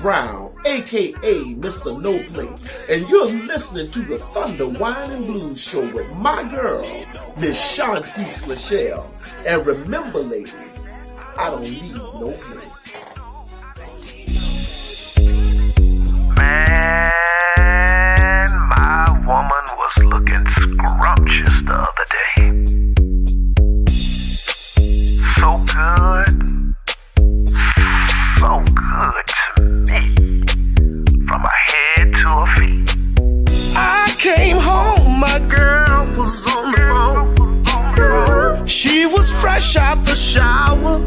Brown, aka Mr. No Play, and you're listening to the Thunda Wine and Blues Show with my girl, Miss Shantice Lachelle. And remember, ladies, I don't need no play. Man, my woman was looking scrumptious the other day. So good to me, from her head to her feet. I came home, my girl was on the phone. She was fresh out the shower.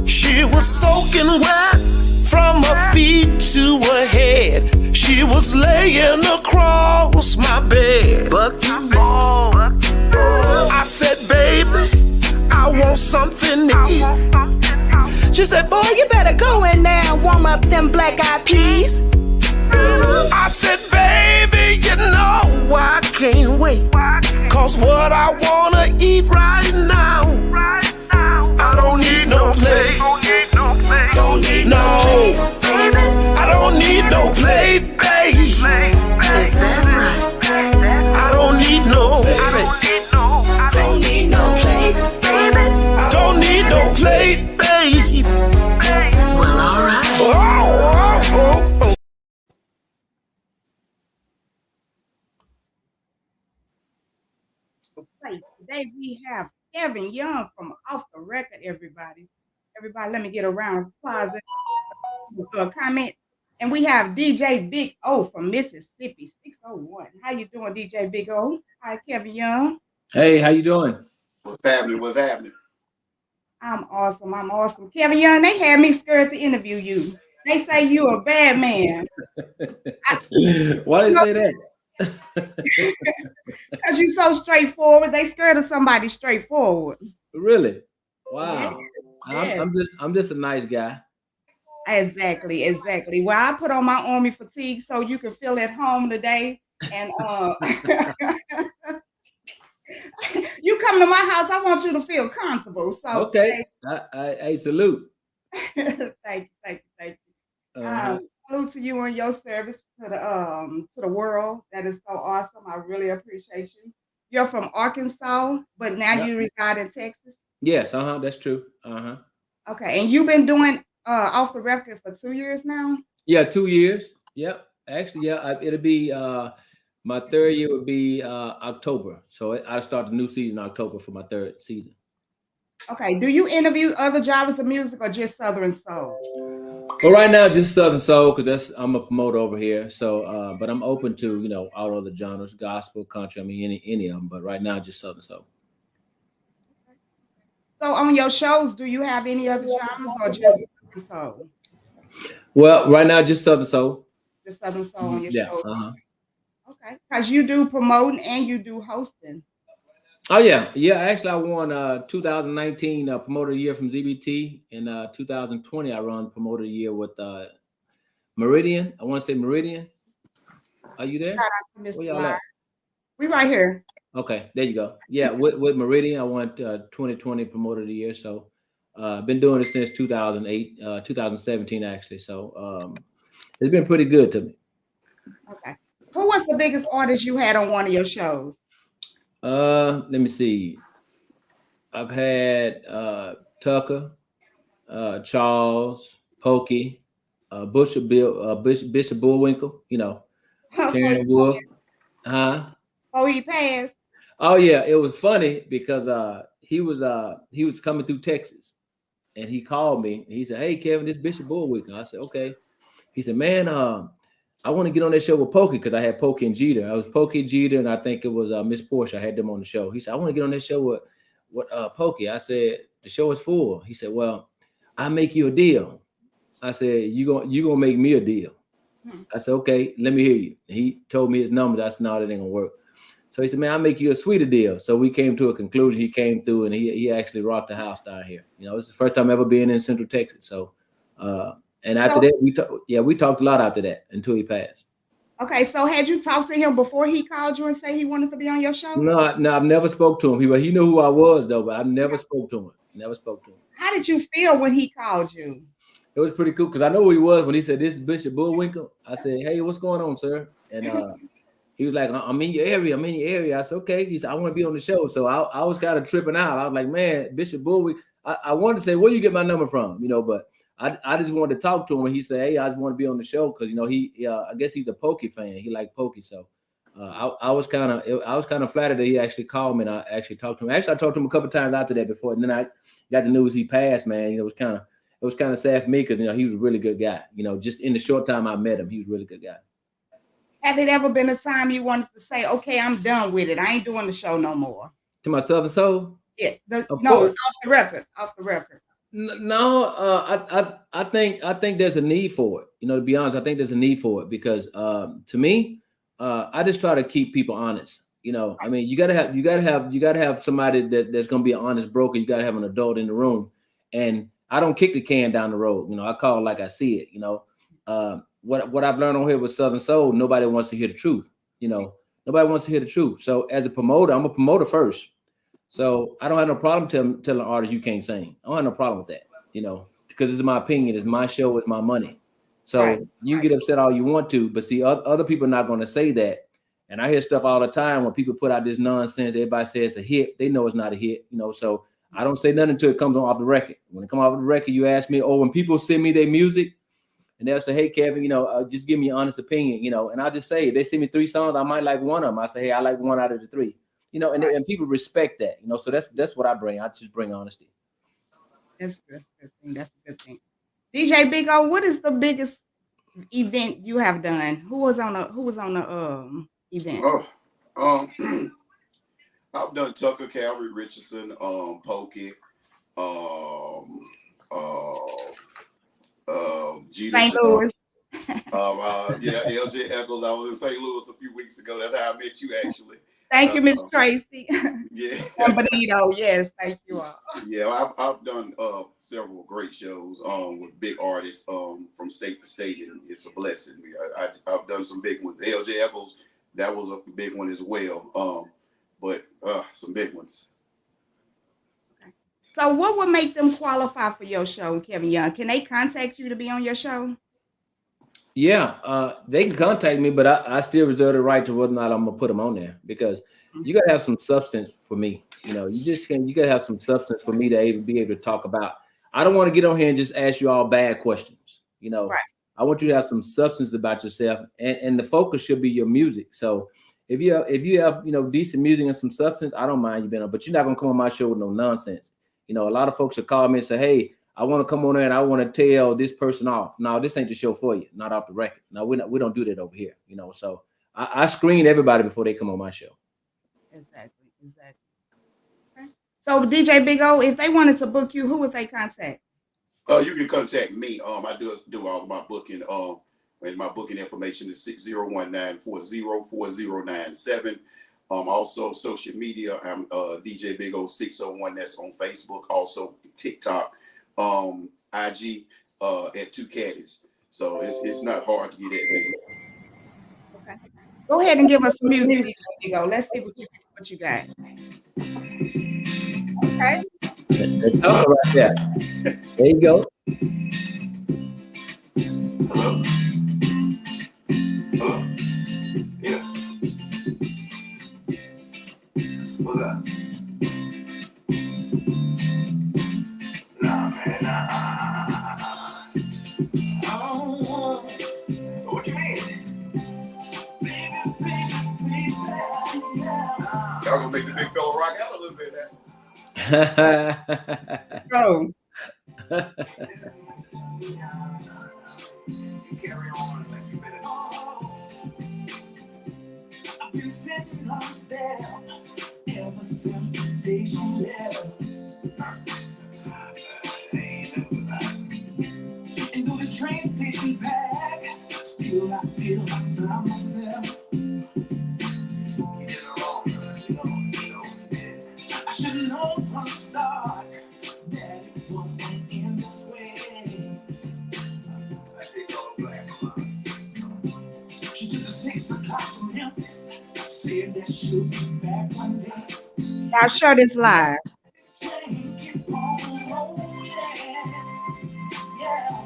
She was soaking wet from her feet to her head. She was laying across my bed. I said, baby, I want something to eat. She said, boy, you better go in there and warm up them black-eyed peas. I said, baby, you know I can't wait. Cause what I wanna eat right now, I don't need no plate. Don't need no. I don't need no plate, babe. Is that right? I don't need no plate. Don't need no plate, baby. Don't need no plate, babe. Well, alright. Oh. Today we have Kevin Young from Off the Record, everybody. Everybody, let me get a round of applause for a comment. And we have DJ BigO from Mississippi, 601. How you doing, DJ BigO? Hi, Kevin Young. Hey, how you doing? What's happening? I'm awesome. Kevin Young, they had me scared to interview you. They say you a bad man. Why they say that? Because you so straightforward. They scared of somebody straightforward. Really? Wow. Yes. I'm just a nice guy. Exactly. Well, I put on my army fatigue so you can feel at home today. And you come to my house, I want you to feel comfortable. So okay, I salute. Thank you. Salute to you and your service to the world. That is so awesome. I really appreciate you. You're from Arkansas, but now you reside in Texas. Yes, that's true. Okay, and you've been doing Off the Record for 2 years now? Yeah, 2 years. Yep. Actually, yeah, it'll be my third year would be October. So I start the new season in October for my third season. Okay. Do you interview other genres of music or just Southern Soul? Well, right now just Southern Soul because I'm a promoter over here. So, but I'm open to all other genres, gospel, country. I mean any of them. But right now just Southern Soul. So on your shows, do you have any other genres or just Southern Soul? Well, right now just Southern Soul. Just Southern Soul on your shows. Okay, because you do promoting and you do hosting. Oh yeah. Actually, I won 2019 Promoter of the Year from ZBT. In 2020, I run Promoter of the Year with Meridian. I want to say Meridian. Are you there? Where y'all at? We right here. Okay, there you go. Yeah, with Meridian, I won 2020 Promoter of the Year. So I've been doing it since 2008, 2017 actually. So it's been pretty good to me. Okay. Who was the biggest artist you had on one of your shows? Let me see. I've had Tucker, Charles, Pokey, Bishop Bullwinkle, Karen Wolf. Oh, he passed. Oh yeah, it was funny because he was coming through Texas, and he called me. And he said, "Hey Kevin, this Bishop Bullwinkle." I said, "Okay." He said, "Man, I want to get on that show with Pokey because I had Pokey and Jeter. I was Pokey, Jeter, and I think it was Miss Porsche. I had them on the show." He said, "I want to get on that show with Pokey." I said, "The show is full." He said, "Well, I'll make you a deal." I said, you gonna make me a deal." I said, "Okay, let me hear you." He told me his numbers. I said, "No, that ain't gonna work." So he said, "Man, I'll make you a sweeter deal." So we came to a conclusion. He came through and he actually rocked the house down here. It's the first time ever being in Central Texas. So and after that, we talked a lot after that until he passed. Okay, so had you talked to him before he called you and said he wanted to be on your show? No, I've never spoke to him. He knew who I was though, but I never spoke to him. How did you feel when he called you? it was pretty cool because I know who he was when he said, "This is Bishop Bullwinkle." I said, "Hey, what's going on, sir?" And he was like, "I'm in your area. I'm in your area." I said, "Okay." He said, "I want to be on the show." So I was kind of tripping out. I was like, "Man, Bishop Bullwinkle." I wanted to say, "Where you get my number from?" You know, but I just wanted to talk to him, and he said, "Hey, I just want to be on the show because you know I guess he's a Pokey fan. He liked Pokey, so." I was kind of flattered that he actually called me and I actually talked to him. Actually, I talked to him a couple of times after that before, and then I got the news he passed. Man, you know, it was kind of sad for me because you know he was a really good guy. You know, just in the short time I met him, he was a really good guy. Have it ever been a time you wanted to say, "Okay, I'm done with it. I ain't doing the show no more"? To my Southern Soul. Yeah, Of no, course. off the record. No, I think there's a need for it. You know, to be honest, I think there's a need for it because to me, I just try to keep people honest. You know, I mean, you gotta have somebody that's gonna be an honest broker. You gotta have an adult in the room, and I don't kick the can down the road. You know, I call it like I see it. You know, what I've learned on here with Southern Soul, nobody wants to hear the truth. You know, nobody wants to hear the truth. So as a promoter, I'm a promoter first. So I don't have no problem telling artists you can't sing. I don't have no problem with that, you know, because it's my opinion, it's my show, it's my money. So you get upset all you want to, but see, other people are not going to say that. And I hear stuff all the time when people put out this nonsense. Everybody says it's a hit. They know it's not a hit, you know. So I don't say nothing until it comes on off the record. When it comes off the record, you ask me, when people send me their music, and they'll say, "Hey, Kevin, you know, just give me your honest opinion," you know. And I just say, if they send me 3 songs, I might like one of them. I say, "Hey, I like one out of the 3." You know, and people respect that, you know. So that's what I bring. I just bring honesty. That's a good thing. That's a good thing. DJ BigO, what is the biggest event you have done? Who was on the event? I've done Tucker, Calvary, Richardson, Pokey, Jeter, St. Louis. LJ Eccles. I was in St. Louis a few weeks ago. That's how I met you, actually. Thank you, Miss Tracy. Yeah. Benito, yes, thank you all. Yeah, I've done several great shows with big artists from state to state, and it's a blessing. I've done some big ones. LJ Eccles, that was a big one as well. But some big ones. So what would make them qualify for your show, Kevin Young? Can they contact you to be on your show? Yeah, they can contact me, but I still reserve the right to whether or not I'm gonna put them on there because you gotta have some substance for me. You know, you gotta have some substance for me to be able to talk about. I don't want to get on here and just ask you all bad questions. You know, I want you to have some substance about yourself, and the focus should be your music. So if you have you know decent music and some substance, I don't mind you being on, but you're not gonna come on my show with no nonsense. You know, a lot of folks will call me and say, "Hey, I want to come on there and I want to tell this person off." No, this ain't the show for you. Not off the record. No, we don't do that over here. You know, so I screen everybody before they come on my show. Exactly. Okay. So DJ BigO, if they wanted to book you, who would they contact? You can contact me. I do all of my booking. And my booking information is 6019404097. Also social media. I'm DJ BigO 601. That's on Facebook. Also TikTok. IG at 2 Caddies. So it's not hard to get at me. Okay. Go ahead and give us some music, DJ BigO. Let's see what you got. Okay. Let's talk about that. There you go. Hello? Yeah. What's up? Nah, man, nah. What you mean? Y'all gonna make the big fella rock out a little bit now. Go. Carry on like you better. I've been sitting on step ever since the day she left. And though the train station packed, still I feel like by myself. I should know from the start that it wasn't in this way. She took the 6 o'clock to Memphis, said that she'll be back one day. Our shirt is live. Keep on rolling, yeah.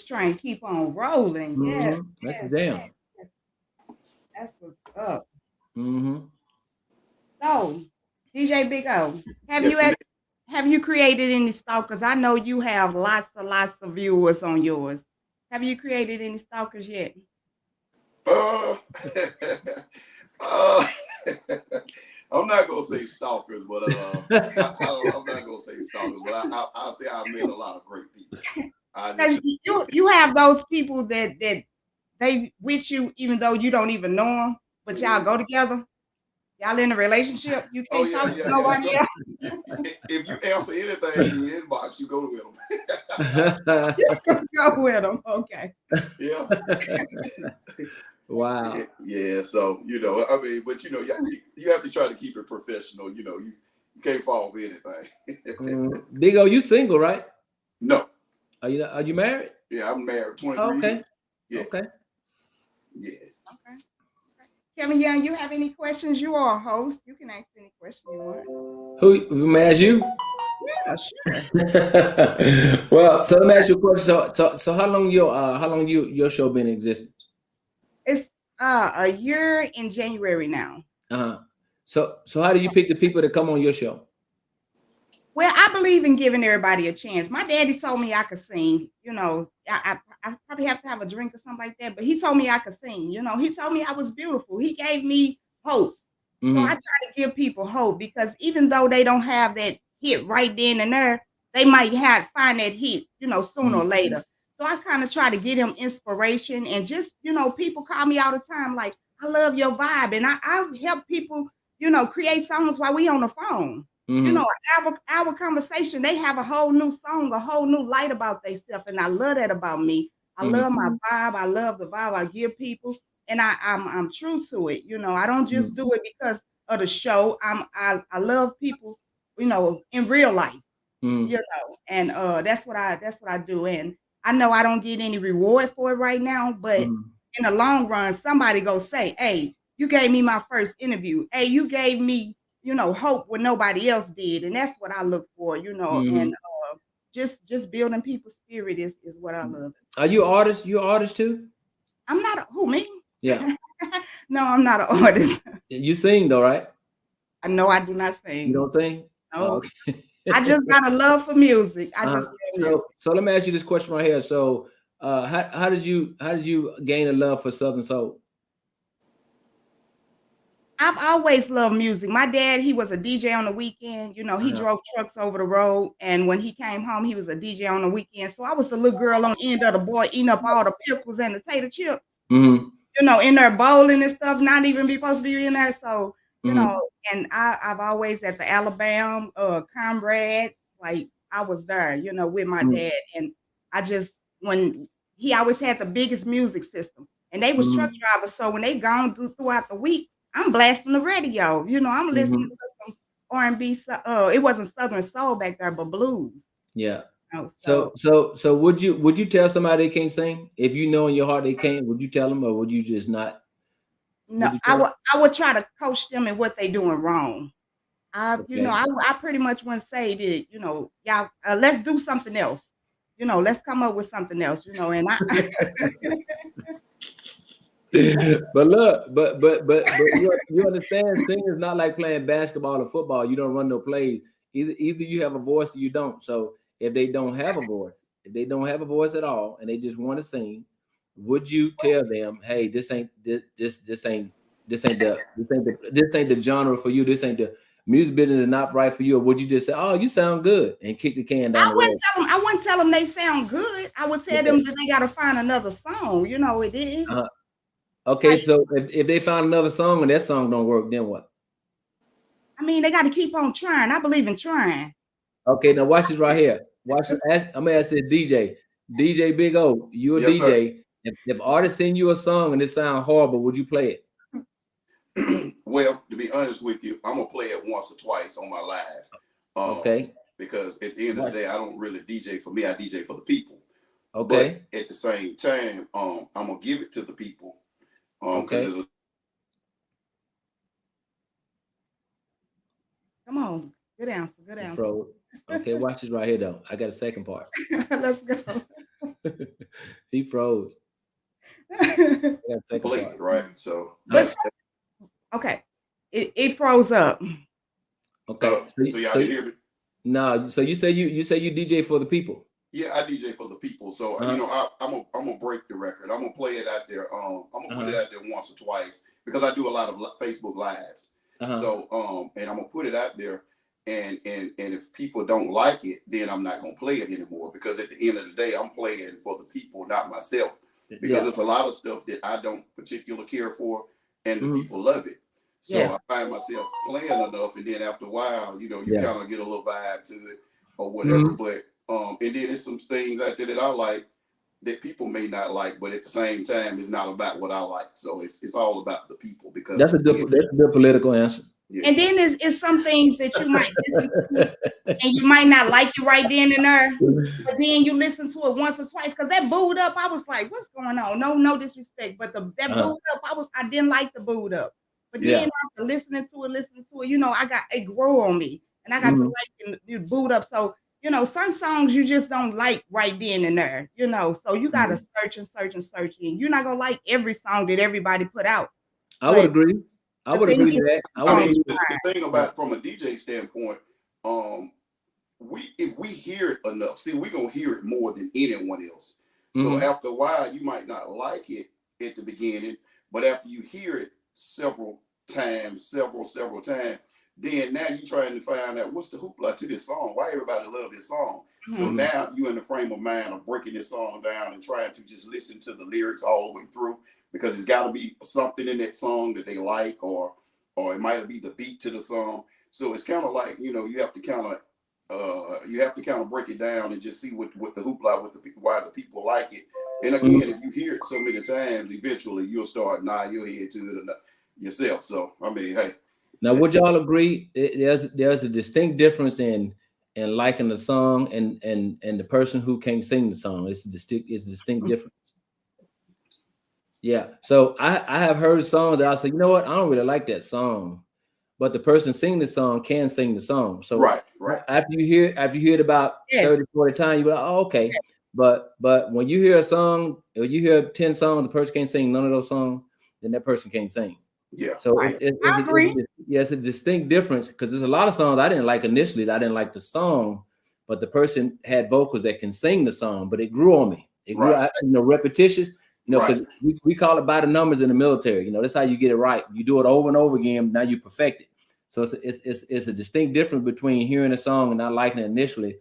train keep on rolling. Yes, That's the yes, jam. yes. That's what's up. Mm-hmm. So, DJ Big O, have Yes, you ma'am. have you created any stalkers? I know you have lots of viewers on yours. Have you created any stalkers yet? Uh, uh, I'm not gonna say stalkers, but I'm not gonna say stalkers, but I'll say I've met a lot of great people. I Because just you have those people that they with you even though you don't even know them, but y'all go together. Y'all in a relationship. You oh can't yeah, talk to yeah, yeah. nobody else. If you answer anything in the inbox, you go with them. Go with them. Okay. Yeah. Wow. Yeah, so I mean, but you have to try to keep it professional. You can't fall for anything. Big O, you single, right? No, Are you married? yeah, I'm married 23 Okay. years. Yeah, Okay. yeah. Okay. Kevin Young, you have any questions? You are a host. You can ask any question you want. Who may ask you? Yeah, sure. Well, so let me ask you a question. So how long your show been in existence? It's a year in January now. Uh-huh. So how do you pick the people that come on your show? Well, I believe in giving everybody a chance. My daddy told me I could sing. I probably have to have a drink or something like that, but he told me I could sing. He told me I was beautiful. He gave me hope. So I try to give people hope because even though they don't have that hit right then and there, they might find that hit, sooner or later. So I kind of try to give them inspiration and just, people call me all the time like, I love your vibe. And I help people, create songs while we on the phone. Our conversation, they have a whole new song, a whole new light about themselves. And I love that about me. I love my vibe. I love the vibe I give people. And I'm true to it. I don't just do it because of the show. I love people, in real life, and that's what I do. And I know I don't get any reward for it right now, but in the long run, somebody go say, hey, you gave me my first interview. Hey, you gave me, hope when nobody else did. And that's what I look for, and just building people's spirit is what I love. Are you an artist? You an artist too? I'm not who, me? Yeah. No, I'm not an artist. You sing though, right? No, I do not sing. You don't sing? No. Oh, okay. I just got a love for music. I just love music. So let me ask you this question right here. So how did you gain a love for Southern Soul? I've always loved music. My dad, he was a DJ on the weekend. He drove trucks over the road. And when he came home, he was a DJ on the weekend. So I was the little girl on the end of the board eating up all the pickles and the tater chips, in their bowling and stuff, not even be supposed to be in there. So, and I've always at the Alabama comrades, like I was there, with my dad. And when he always had the biggest music system and they was truck drivers. So when they gone throughout the week, I'm blasting the radio. I'm listening to some R&B. It wasn't Southern soul back there, but blues. Yeah. So would you tell somebody they can't sing if you know in your heart they can't? Would you tell them, or would you just not? No, I would try to coach them in what they doing wrong. I pretty much wouldn't say that. Y'all, let's do something else. Let's come up with something else. And I. But look, but you understand, singing is not like playing basketball or football. You don't run no plays. Either you have a voice or you don't. So if they don't have a voice at all, and they just want to sing, would you tell them, hey, this ain't the genre for you. This ain't the music business is not right for you. Or would you just say, oh, you sound good, and kick the can down the road? I wouldn't tell them they sound good. I would tell them that they got to find another song. It is. Okay, so if they found another song and that song don't work, then what? I mean, they got to keep on trying. I believe in trying. Okay, now watch this right here. Watch this. I'm gonna ask this DJ Big O. You a Yes, DJ? If artists send you a song and it sounds horrible, would you play it? Well, to be honest with you, I'm gonna play it once or twice on my live. Okay. Because at the end of the day, I don't really DJ for me. I DJ for the people. Okay. But at the same time, I'm gonna give it to the people. Okay. Come on. Good answer. Good answer. Okay, watch this right here though. I got a second part. Let's go. He froze. I got a second Play part. it, right? So But okay, it froze up. Okay. so y'all didn't hear me? No, so you say you DJ for the people. Yeah, I DJ for the people. So you know, I'm gonna break the record. I'm gonna play it out there. I'm gonna put it out there once or twice because I do a lot of Facebook lives. So and I'm gonna put it out there. And if people don't like it, then I'm not gonna play it anymore because at the end of the day, I'm playing for the people, not myself. Because it's a lot of stuff that I don't particularly care for, and the people love it. So I find myself playing enough, and then after a while, you know, you kind of get a little vibe to it or whatever. But and then there's some things out there that I like that people may not like, but at the same time, it's not about what I like. So it's all about the people because that's a good political answer. Yeah. And then it's some things that you might listen to and you might not like it right then and there, but then you listen to it once or twice because that booed up. I was like, what's going on? No disrespect, but that booed up, I didn't like the booed up. But then after listening to it, you know, it grew on me and I got to like it booed up. So, you know, some songs you just don't like right then and there, you know, so you got to search and you're not going to like every song that everybody put out. I would agree. I would agree with that. I mean, the thing about from a DJ standpoint, if we hear it enough, see, we're gonna hear it more than anyone else. So after a while, you might not like it at the beginning, but after you hear it several times, then now you're trying to find out what's the hoopla to this song, why everybody love this song. So now you're in the frame of mind of breaking this song down and trying to just listen to the lyrics all the way through. Because it's got to be something in that song that they like, or it might be the beat to the song. So it's kind of like, you know, you have to kind of break it down and just see what the hoopla with the people, why the people like it. And again, if you hear it so many times, eventually you'll start nod your head to it yourself. So I mean, hey. Now, would y'all agree? There's a distinct difference in liking the song and the person who can't sing the song. It's a distinct difference. Yeah, so I have heard songs that I say, you know what, I don't really like that song, but the person singing the song can sing the song. So right. After you hear it about 30, 40 times, you're like, oh, okay. Yes. But when you hear a song, or you hear 10 songs, the person can't sing none of those songs, then that person can't sing. Yeah. So I agree. It's a distinct difference because there's a lot of songs I didn't like initially. I didn't like the song, but the person had vocals that can sing the song, but it grew on me. It grew, repetitious. You know, because we call it by the numbers in the military. You know, that's how you get it right. You do it over and over again. Now you perfect it. So it's a distinct difference between hearing a song and not liking it initially,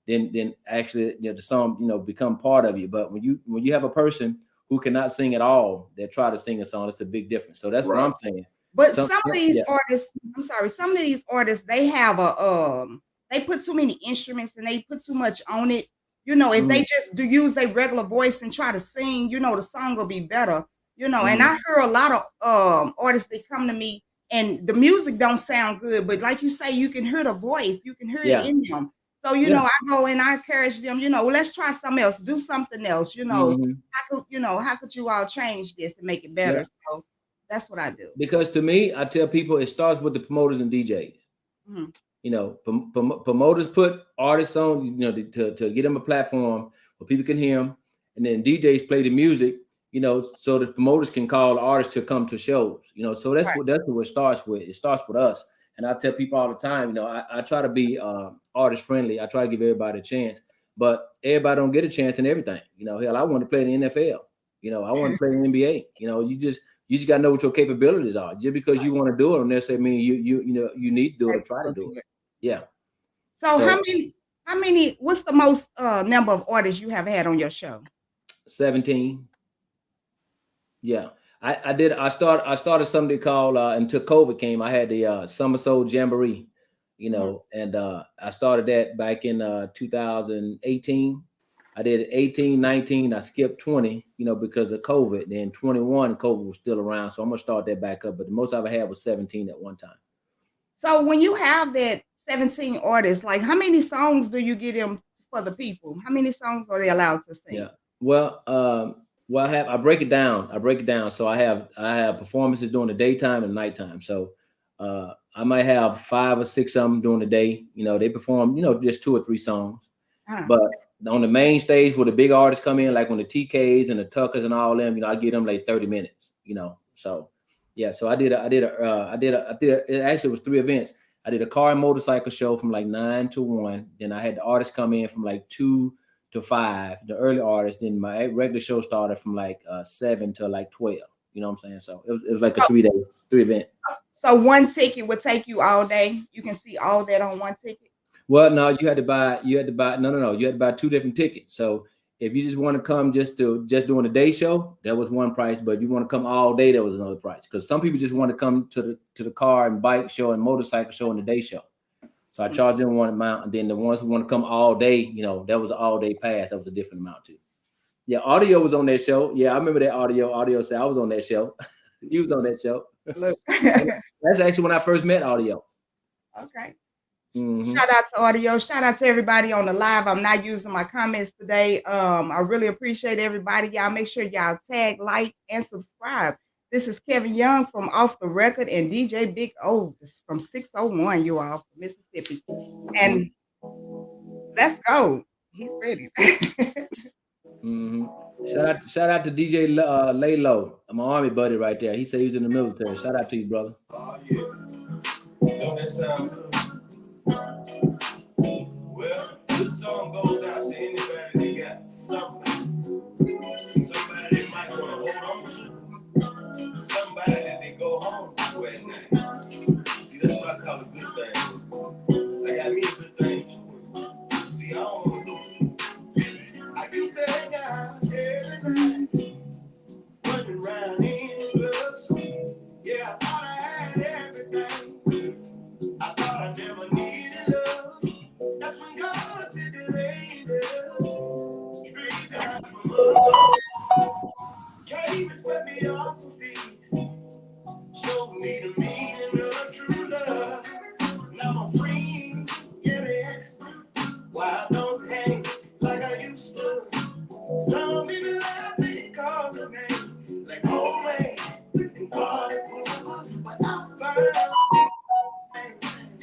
then actually, you know, the song, you know, become part of you. But when you have a person who cannot sing at all that try to sing a song, it's a big difference. So that's what I'm saying. But some of these artists, some of these artists, they have they put too many instruments and they put too much on it. You know, if they just use their regular voice and try to sing, you know, the song will be better, you know. And I hear a lot of artists that come to me and the music don't sound good, but like you say, you can hear the voice, you can hear it in them. So, you know, I go and I encourage them, you know, well, let's try something else, do something else, you know. How could you all change this and make it better? So that's what I do. Because to me, I tell people it starts with the promoters and DJs. You know, promoters put artists on, you know, to get them a platform where people can hear them, and then DJs play the music, you know, so the promoters can call the artists to come to shows, you know. So that's what it starts with. It starts with us, and I tell people all the time, you know, I try to be artist friendly. I try to give everybody a chance, but everybody don't get a chance in everything. You know, hell, I want to play in the NFL. You know, I want to play in the NBA. You know, you just got to know what your capabilities are. Just because you want to do it don't necessarily mean you know you need to do it or try to do it. Yeah. So how many? What's the most number of artists you have had on your show? 17. Yeah, I started something called until COVID came. I had the Summer Soul Jamboree, you know, and I started that back in 2018. I did 18, 19. I skipped 20, you know, because of COVID. Then 21, COVID was still around, so I'm gonna start that back up. But the most I've had was 17 at one time. So when you have that 17 artists, like how many songs do you get them for the people? How many songs are they allowed to sing? Yeah. Well, I break it down. So I have performances during the daytime and nighttime. So I might have 5 or 6 of them during the day. You know, they perform, you know, just 2 or 3 songs. But on the main stage where the big artists come in, like when the TKs and the Tuckers and all them, you know, I give them like 30 minutes, you know. So yeah, so I did it actually was 3 events. I did a car and motorcycle show from like 9 to 1. Then I had the artists come in from like 2 to 5, the early artists. Then my regular show started from like 7 to like 12. You know what I'm saying? So it was like a 3 event. So one ticket would take you all day. You can see all that on one ticket. Well, no, you had to buy you had to buy 2 different tickets. So if you just want to come just doing a day show, that was one price. But if you want to come all day, that was another price. Because some people just want to come to the car and bike show and motorcycle show and the day show. So I charged them one amount, and then the ones who want to come all day, you know, that was an all day pass. That was a different amount too. Yeah, Audio was on that show. Yeah, I remember that Audio. Audio said I was on that show. He was on that show. Look. That's actually when I first met Audio. Okay. Mm-hmm. Shout out to Audio. Shout out to everybody on the live. I'm not using my comments today. I really appreciate everybody. Y'all make sure y'all tag, like, and subscribe. This is Kevin Young from Off the Record and DJ BigO from 601, you all, from Mississippi. And let's go. He's ready. Mm-hmm. Shout out to DJ Laylo, my army buddy right there. He said he was in the military. Shout out to you, brother. Oh, yeah. Don't that sound good? Well, this song goes out to anybody that got somebody they might want to hold on to, somebody that they go home to at night. See, that's what I call a good thing. I got me a good thing too. See, I don't want to lose it. Listen, I used to hang out every night, running around in the clubs. Yeah, I thought I had everything. I thought I never needed love. That's when God said the angel straight down from above came and swept me off my feet, showed me the meaning of true love. Now I'm free, yeah, they ask why I don't hang like I used to. Some people laugh and call the name like oh man and call it cool, but I find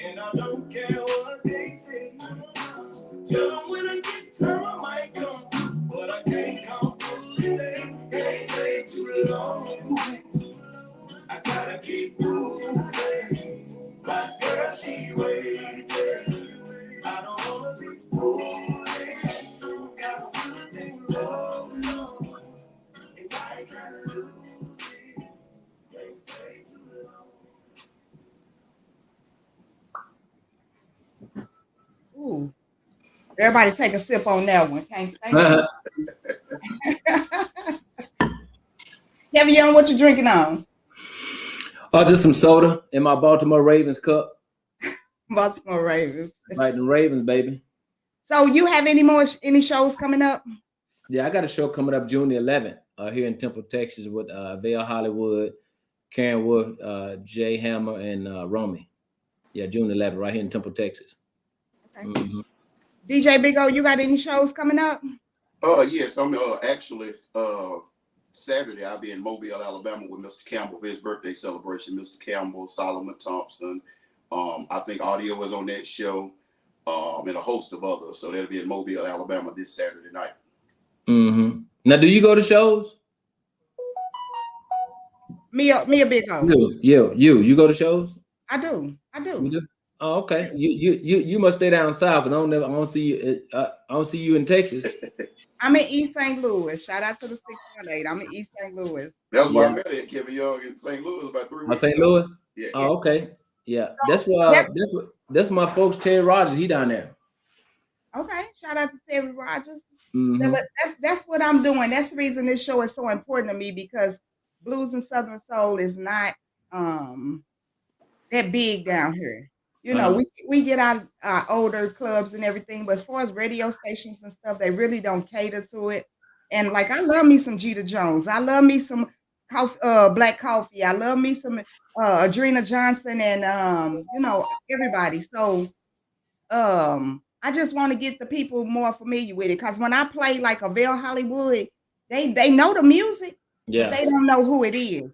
and I don't care what they say. Tell them when I get time I might come, but I can't come through today. They say too long. I gotta keep moving. My girl, she waiting. I don't wanna be foolish. Got a good thing going on, and I ain't trying to lose it. Can't stay too long. Ooh. Everybody take a sip on that one. Can't stay. Kevin Young, what you drinking on? Oh, just some soda in my Baltimore Ravens cup. Baltimore Ravens. Right, the Ravens, baby. So you have any shows coming up? Yeah, I got a show coming up June the 11th here in Temple, Texas with Vale Hollywood, Karen Wolf, Jay Hammer, and Romy. Yeah, June 11th, right here in Temple, Texas. Okay. Mm-hmm. DJ BigO, you got any shows coming up? Yes, I'm actually Saturday I'll be in Mobile, Alabama with Mr. Campbell for his birthday celebration. Mr. Campbell, Solomon Thompson. I think Audio was on that show, and a host of others. So that'll be in Mobile, Alabama this Saturday night. Mm-hmm. Now, do you go to shows? Me or BigO? You go to shows? I do. You do? Oh, okay. You must stay down south, and I don't see you. I don't see you in Texas. I'm in East St. Louis. Shout out to the 618. I'm in East St. Louis. That's where I met at Kevin Young in St. Louis about 3 weeks St. ago. Louis? Yeah. Oh, okay. Yeah. That's my folks, Terry Rogers. He down there. Okay. Shout out to Terry Rogers. Mm-hmm. That's what I'm doing. That's the reason this show is so important to me, because blues and Southern soul is not that big down here. You know, we get our older clubs and everything, but as far as radio stations and stuff, they really don't cater to it. And like, I love me some Jeter Jones. I love me some Black Coffee. I love me some Adrena Johnson and you know, everybody. So I just want to get the people more familiar with it, because when I play like a Vale Hollywood, they know the music, but they don't know who it is.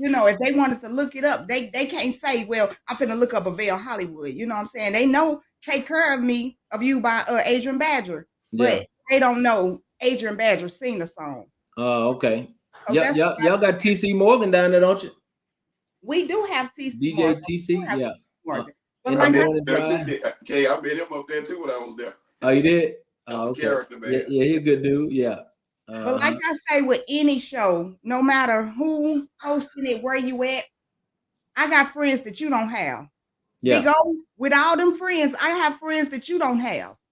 You know, if they wanted to look it up, they can't say, well, I'm finna look up a Veil Hollywood. You know what I'm saying? They know Take Care of You by Adrian Badger, Yeah. but they don't know Adrian Badger sing the song. Oh, okay. So Yep, that's y'all got TC Morgan down there, don't you? we do have TC DJ Morgan. TC, yeah. Morgan. But In like the I morning There drive. too. Okay, I met him up there too when I was there. Oh, you did? That's Oh, a okay. character, man. Yeah, he's a good dude. Yeah. But like I say with any show, no matter who hosting it, where you at, I got friends that you don't have. Yeah.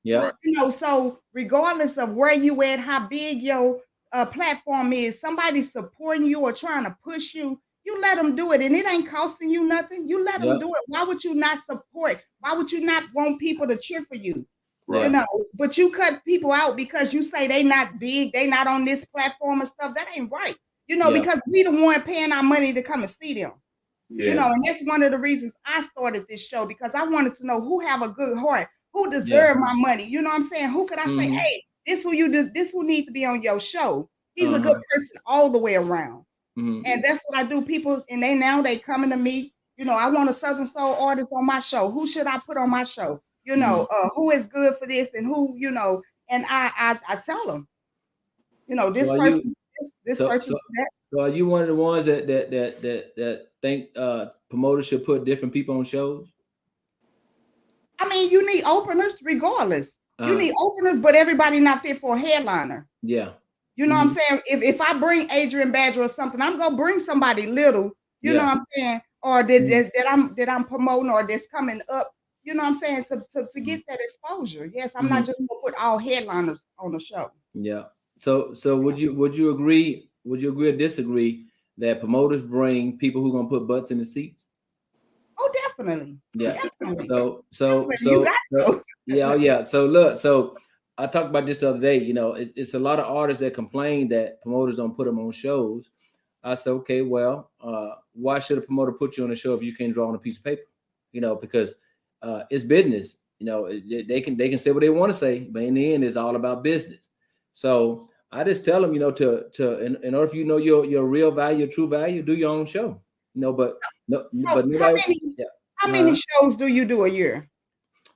Yeah. Right. You know, so regardless of where you at, how big your platform is, somebody supporting you or trying to push you, you let them do it, and it ain't costing you nothing. You let them do it. Why would you not support? Why would you not want people to cheer for you? Right. You know, but you cut people out because you say they not big, they not on this platform and stuff. That ain't right. You know, because we the one paying our money to come and see them. Yeah. You know, and that's one of the reasons I started this show, because I wanted to know who have a good heart, who deserve my money. You know what I'm saying? Who could I say, hey, this who you do, this who needs to be on your show. He's a good person all the way around. And that's what I do. People, and they coming to me, you know, I want a Southern Soul artist on my show. Who should I put on my show? You know, who is good for this and who, you know, and I tell them, you know, this person, this person, that. So are you one of the ones that think promoters should put different people on shows? I mean, you need openers regardless. You need openers, but everybody not fit for a headliner. Yeah. You know what I'm saying? If I bring Adrian Badger or something, I'm gonna bring somebody little, you know what I'm saying, or that I'm promoting or that's coming up, you know what I'm saying, to get that exposure. Yes, I'm not just gonna put all headliners on the show. Yeah. So would you agree or disagree that promoters bring people who are gonna put butts in the seats? Oh, definitely. Yeah. Definitely. So yeah. So look, so I talked about this the other day. You know, it's a lot of artists that complain that promoters don't put them on shows. I said, okay, well, why should a promoter put you on a show if you can't draw on a piece of paper? You know, because it's business. You know, they can say what they want to say, but in the end, it's all about business. So I just tell them, you know, in order for you to know your real value, your true value, do your own show. You know, but how many shows do you do a year?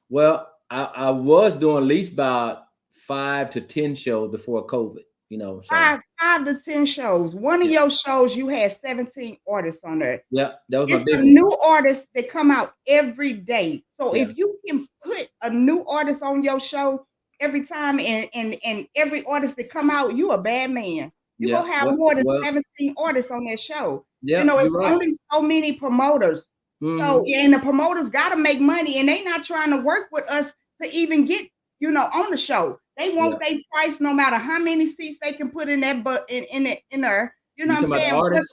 Well, I was doing at least about 5 to 10 shows before COVID. You know, so 5 to 10 shows. One of your shows, you had 17 artists on there. Yeah, that was it's my big a new artist that come out every day. So Yeah. if you can put a new artist on your show every time, and every artist that come out, you a bad man. You Yeah. gonna have more than 17 artists on that show. Yeah, you know, it's you're right. only so many promoters. So and the promoters gotta make money, and they not trying to work with us to even get, you know, on the show. They want their price no matter how many seats they can put in that, but in there. You know what I'm saying?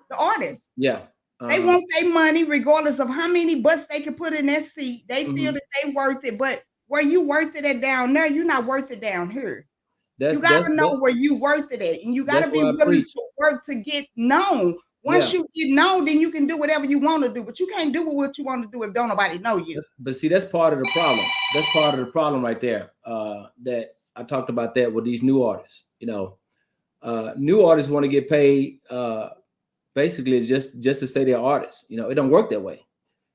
The artists. Yeah. They want their money regardless of how many butts they can put in that seat. They feel that they worth it, but where you worth it at down there, you're not worth it down here. You gotta know where you worth it at, and you gotta be willing to work to get known. Once you get known, then you can do whatever you want to do, but you can't do what you want to do if don't nobody know you. But see, that's part of the problem. That's part of the problem right there. That I talked about that with these new artists. You know, new artists want to get paid basically just to say they're artists. You know, it don't work that way.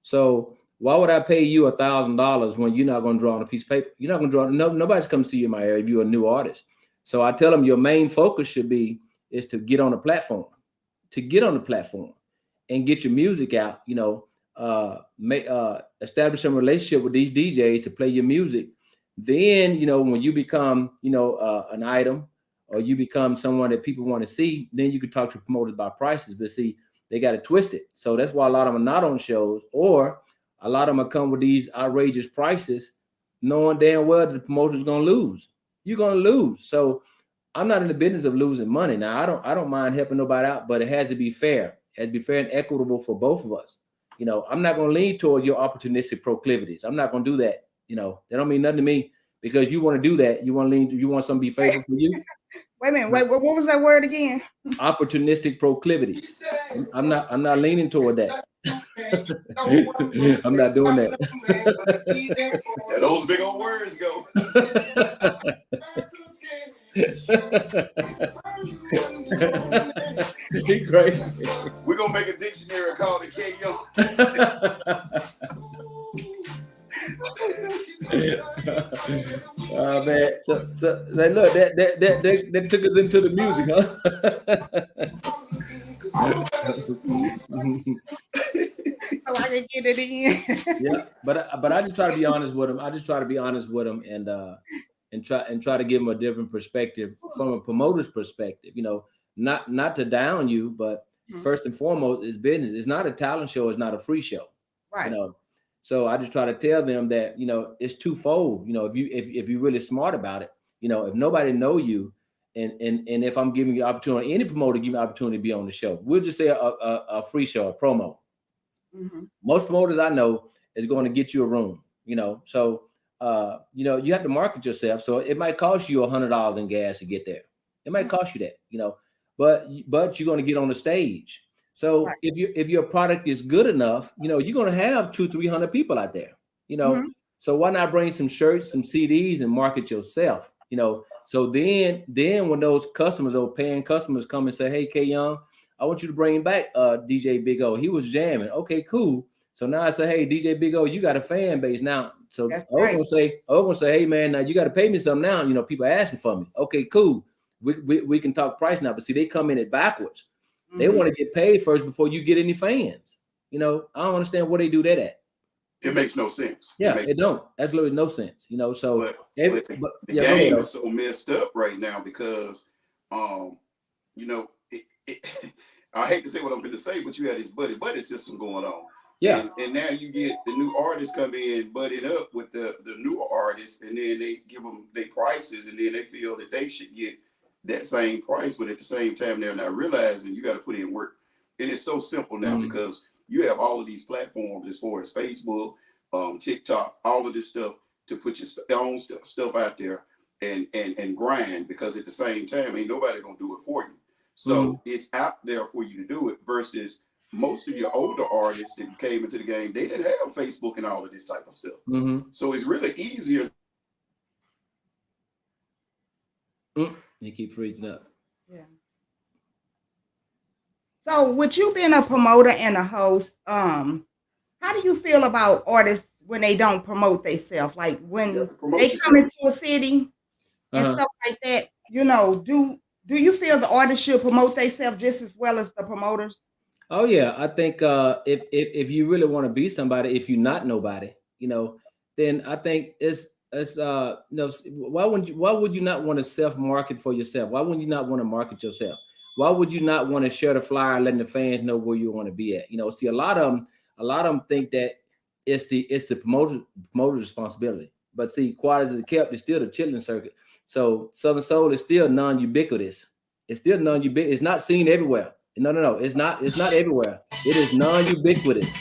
So why would I pay you $1,000 when you're not going to draw on a piece of paper? You're not going to draw. Nobody's come see you in my area if you're a new artist. So I tell them your main focus should be is to get on the platform. And get your music out, you know, establish some relationship with these DJs to play your music. Then, you know, when you become, you know, an item, or you become someone that people want to see, then you can talk to promoters about prices. But see, they got it twisted. So that's why a lot of them are not on shows, or a lot of them come with these outrageous prices, knowing damn well that the promoter's going to lose. You're going to lose. So I'm not in the business of losing money. Now, I don't mind helping nobody out, but it has to be fair. It has to be fair and equitable for both of us. You know, I'm not going to lean toward your opportunistic proclivities. I'm not going to do that. You know, that don't mean nothing to me, because you want to do that. You want something to be favorable for you. Wait a minute. Wait, what was that word again? Opportunistic proclivities. I'm not leaning toward that. I'm not doing that. Yeah, those big old words go. He crazy. We're gonna make a dictionary called the K Young. Oh man, so look, that took us into the music, huh? So I can get it in. Yeah, but I just try to be honest with him. And try to give him a different perspective from a promoter's perspective. You know, not to down you, but first and foremost, it's business. It's not a talent show. It's not a free show. Right. You know, so I just try to tell them that, you know, it's twofold. You know, if you're really smart about it, you know, if nobody know you, and if I'm giving you opportunity, any promoter give me opportunity to be on the show. We'll just say a free show, a promo. Most promoters I know is going to get you a room. You know, so you know, you have to market yourself. So it might cost you $100 in gas to get there. It might cost you that. You know, but you're going to get on the stage. So Right. if your product is good enough, you know, you're going to have 200-300 people out there, you know, so why not bring some shirts, some CDs and market yourself, you know? So then when those customers, those paying customers come and say, hey, K Young, I want you to bring back DJ BigO. He was jamming. Okay, cool. So now I say, hey, DJ BigO, you got a fan base now. So That's I right. was gonna say, hey man, now you got to pay me something now. You know, people are asking for me. Okay, cool. We can talk price now, but see, they come in it backwards. They want to get paid first before you get any fans. You know, I don't understand what they do that at. It makes no sense. Yeah, it don't. Absolutely no sense. You know, so but the game is so messed up right now because, you know, I hate to say what I'm going to say, but you had this buddy system going on. Yeah. And now you get the new artists come in, budding up with the newer artists, and then they give them their prices, and then they feel that they should get that same price, but at the same time, they're not realizing you got to put in work. And it's so simple now because you have all of these platforms as far as Facebook, TikTok, all of this stuff to put your own stuff out there and grind, because at the same time, ain't nobody going to do it for you. So it's out there for you to do it versus most of your older artists that came into the game, they didn't have Facebook and all of this type of stuff. So it's really easier. They keep freezing up. Yeah. So with you being a promoter and a host, how do you feel about artists when they don't promote themselves? Like when they come into a city and stuff like that, you know, do you feel the artists should promote themselves just as well as the promoters? Oh yeah, I think if you really want to be somebody, if you're not nobody, you know, then I think it's you know, why would you not want to self-market for yourself? Why would you not want to market yourself? Why would you not want to share the flyer, letting the fans know where you want to be at? You know, see, a lot of them think that it's the promoter's responsibility. But see, quiet as it kept, it's still the chilling circuit. So Southern Soul is still non-ubiquitous. It's still non-ubiquitous. It's not seen everywhere. No. It's not everywhere. It is non-ubiquitous.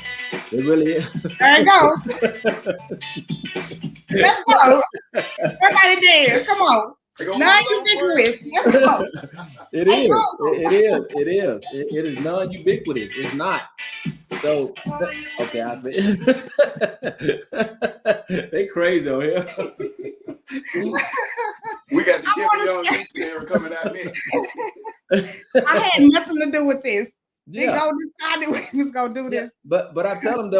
It really is. There you go. Let's go. Everybody dance. Come on. Non-ubiquitous. Let's go. It is non-ubiquitous. It's not. So okay, I bet. They crazy on here. We got the Kevin Young dictionary coming out next. I had nothing to do with this. Yeah. BigO decided we was gonna do this. But I tell them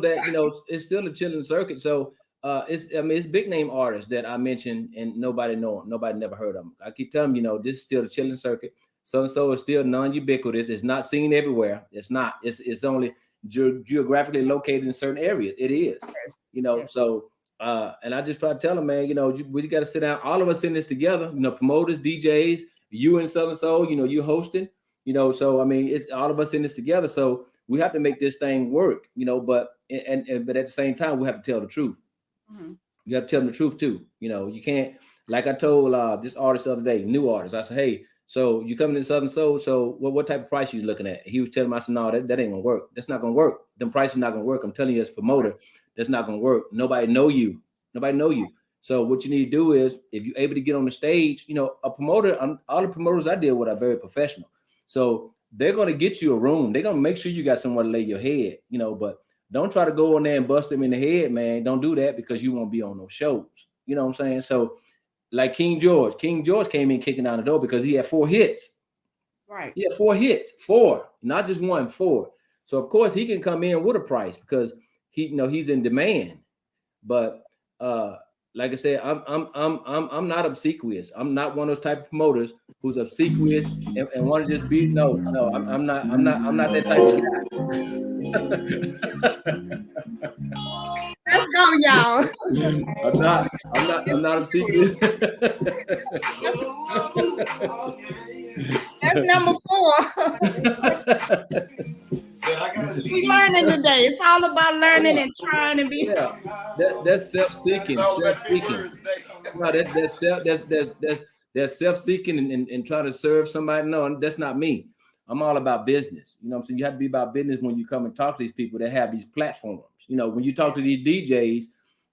that, you know, it's still a chilling circuit. So it's big name artists that I mentioned and nobody know them. Nobody never heard of them. I keep telling them, you know, this is still the chilling circuit. So it's still non-ubiquitous. It's not seen everywhere. It's not. It's only geographically located in certain areas. It is, you know. Yes. So and I just try to tell them, man, you know, we got to sit down. All of us in this together. You know, promoters, DJs, you and Southern Soul. You know, you hosting. You know, so I mean, it's all of us in this together. So we have to make this thing work. You know, but at the same time, we have to tell the truth. You have to tell them the truth too. You know, you can't. Like I told this artist the other day, new artist. I said, hey. So you coming to Southern Soul, so what type of price you looking at? He was telling me, I said, no, that ain't gonna work. That's not gonna work. Them prices not gonna work. I'm telling you as a promoter, that's not gonna work. Nobody know you. So what you need to do is, if you're able to get on the stage, you know, a promoter, all the promoters I deal with are very professional. So they're gonna get you a room. They're gonna make sure you got somewhere to lay your head, you know, but don't try to go in there and bust them in the head, man. Don't do that, because you won't be on those shows. You know what I'm saying? So like King George. King George came in kicking down the door because he had 4 hits. Right. He had 4 hits, 4, not just 1, 4. So of course he can come in with a price because he's in demand. But like I said, I'm not obsequious. I'm not one of those type of promoters who's obsequious and want to just be I'm not that type of guy. Let's go, y'all. I'm not obsequious. That's number 4. We learning today. It's all about learning and trying to be. Yeah, that's self-seeking. Self-seeking. No, that's self-seeking and trying to serve somebody. No, that's not me. I'm all about business. You know what I'm saying? You have to be about business when you come and talk to these people that have these platforms. You know, when you talk to these DJs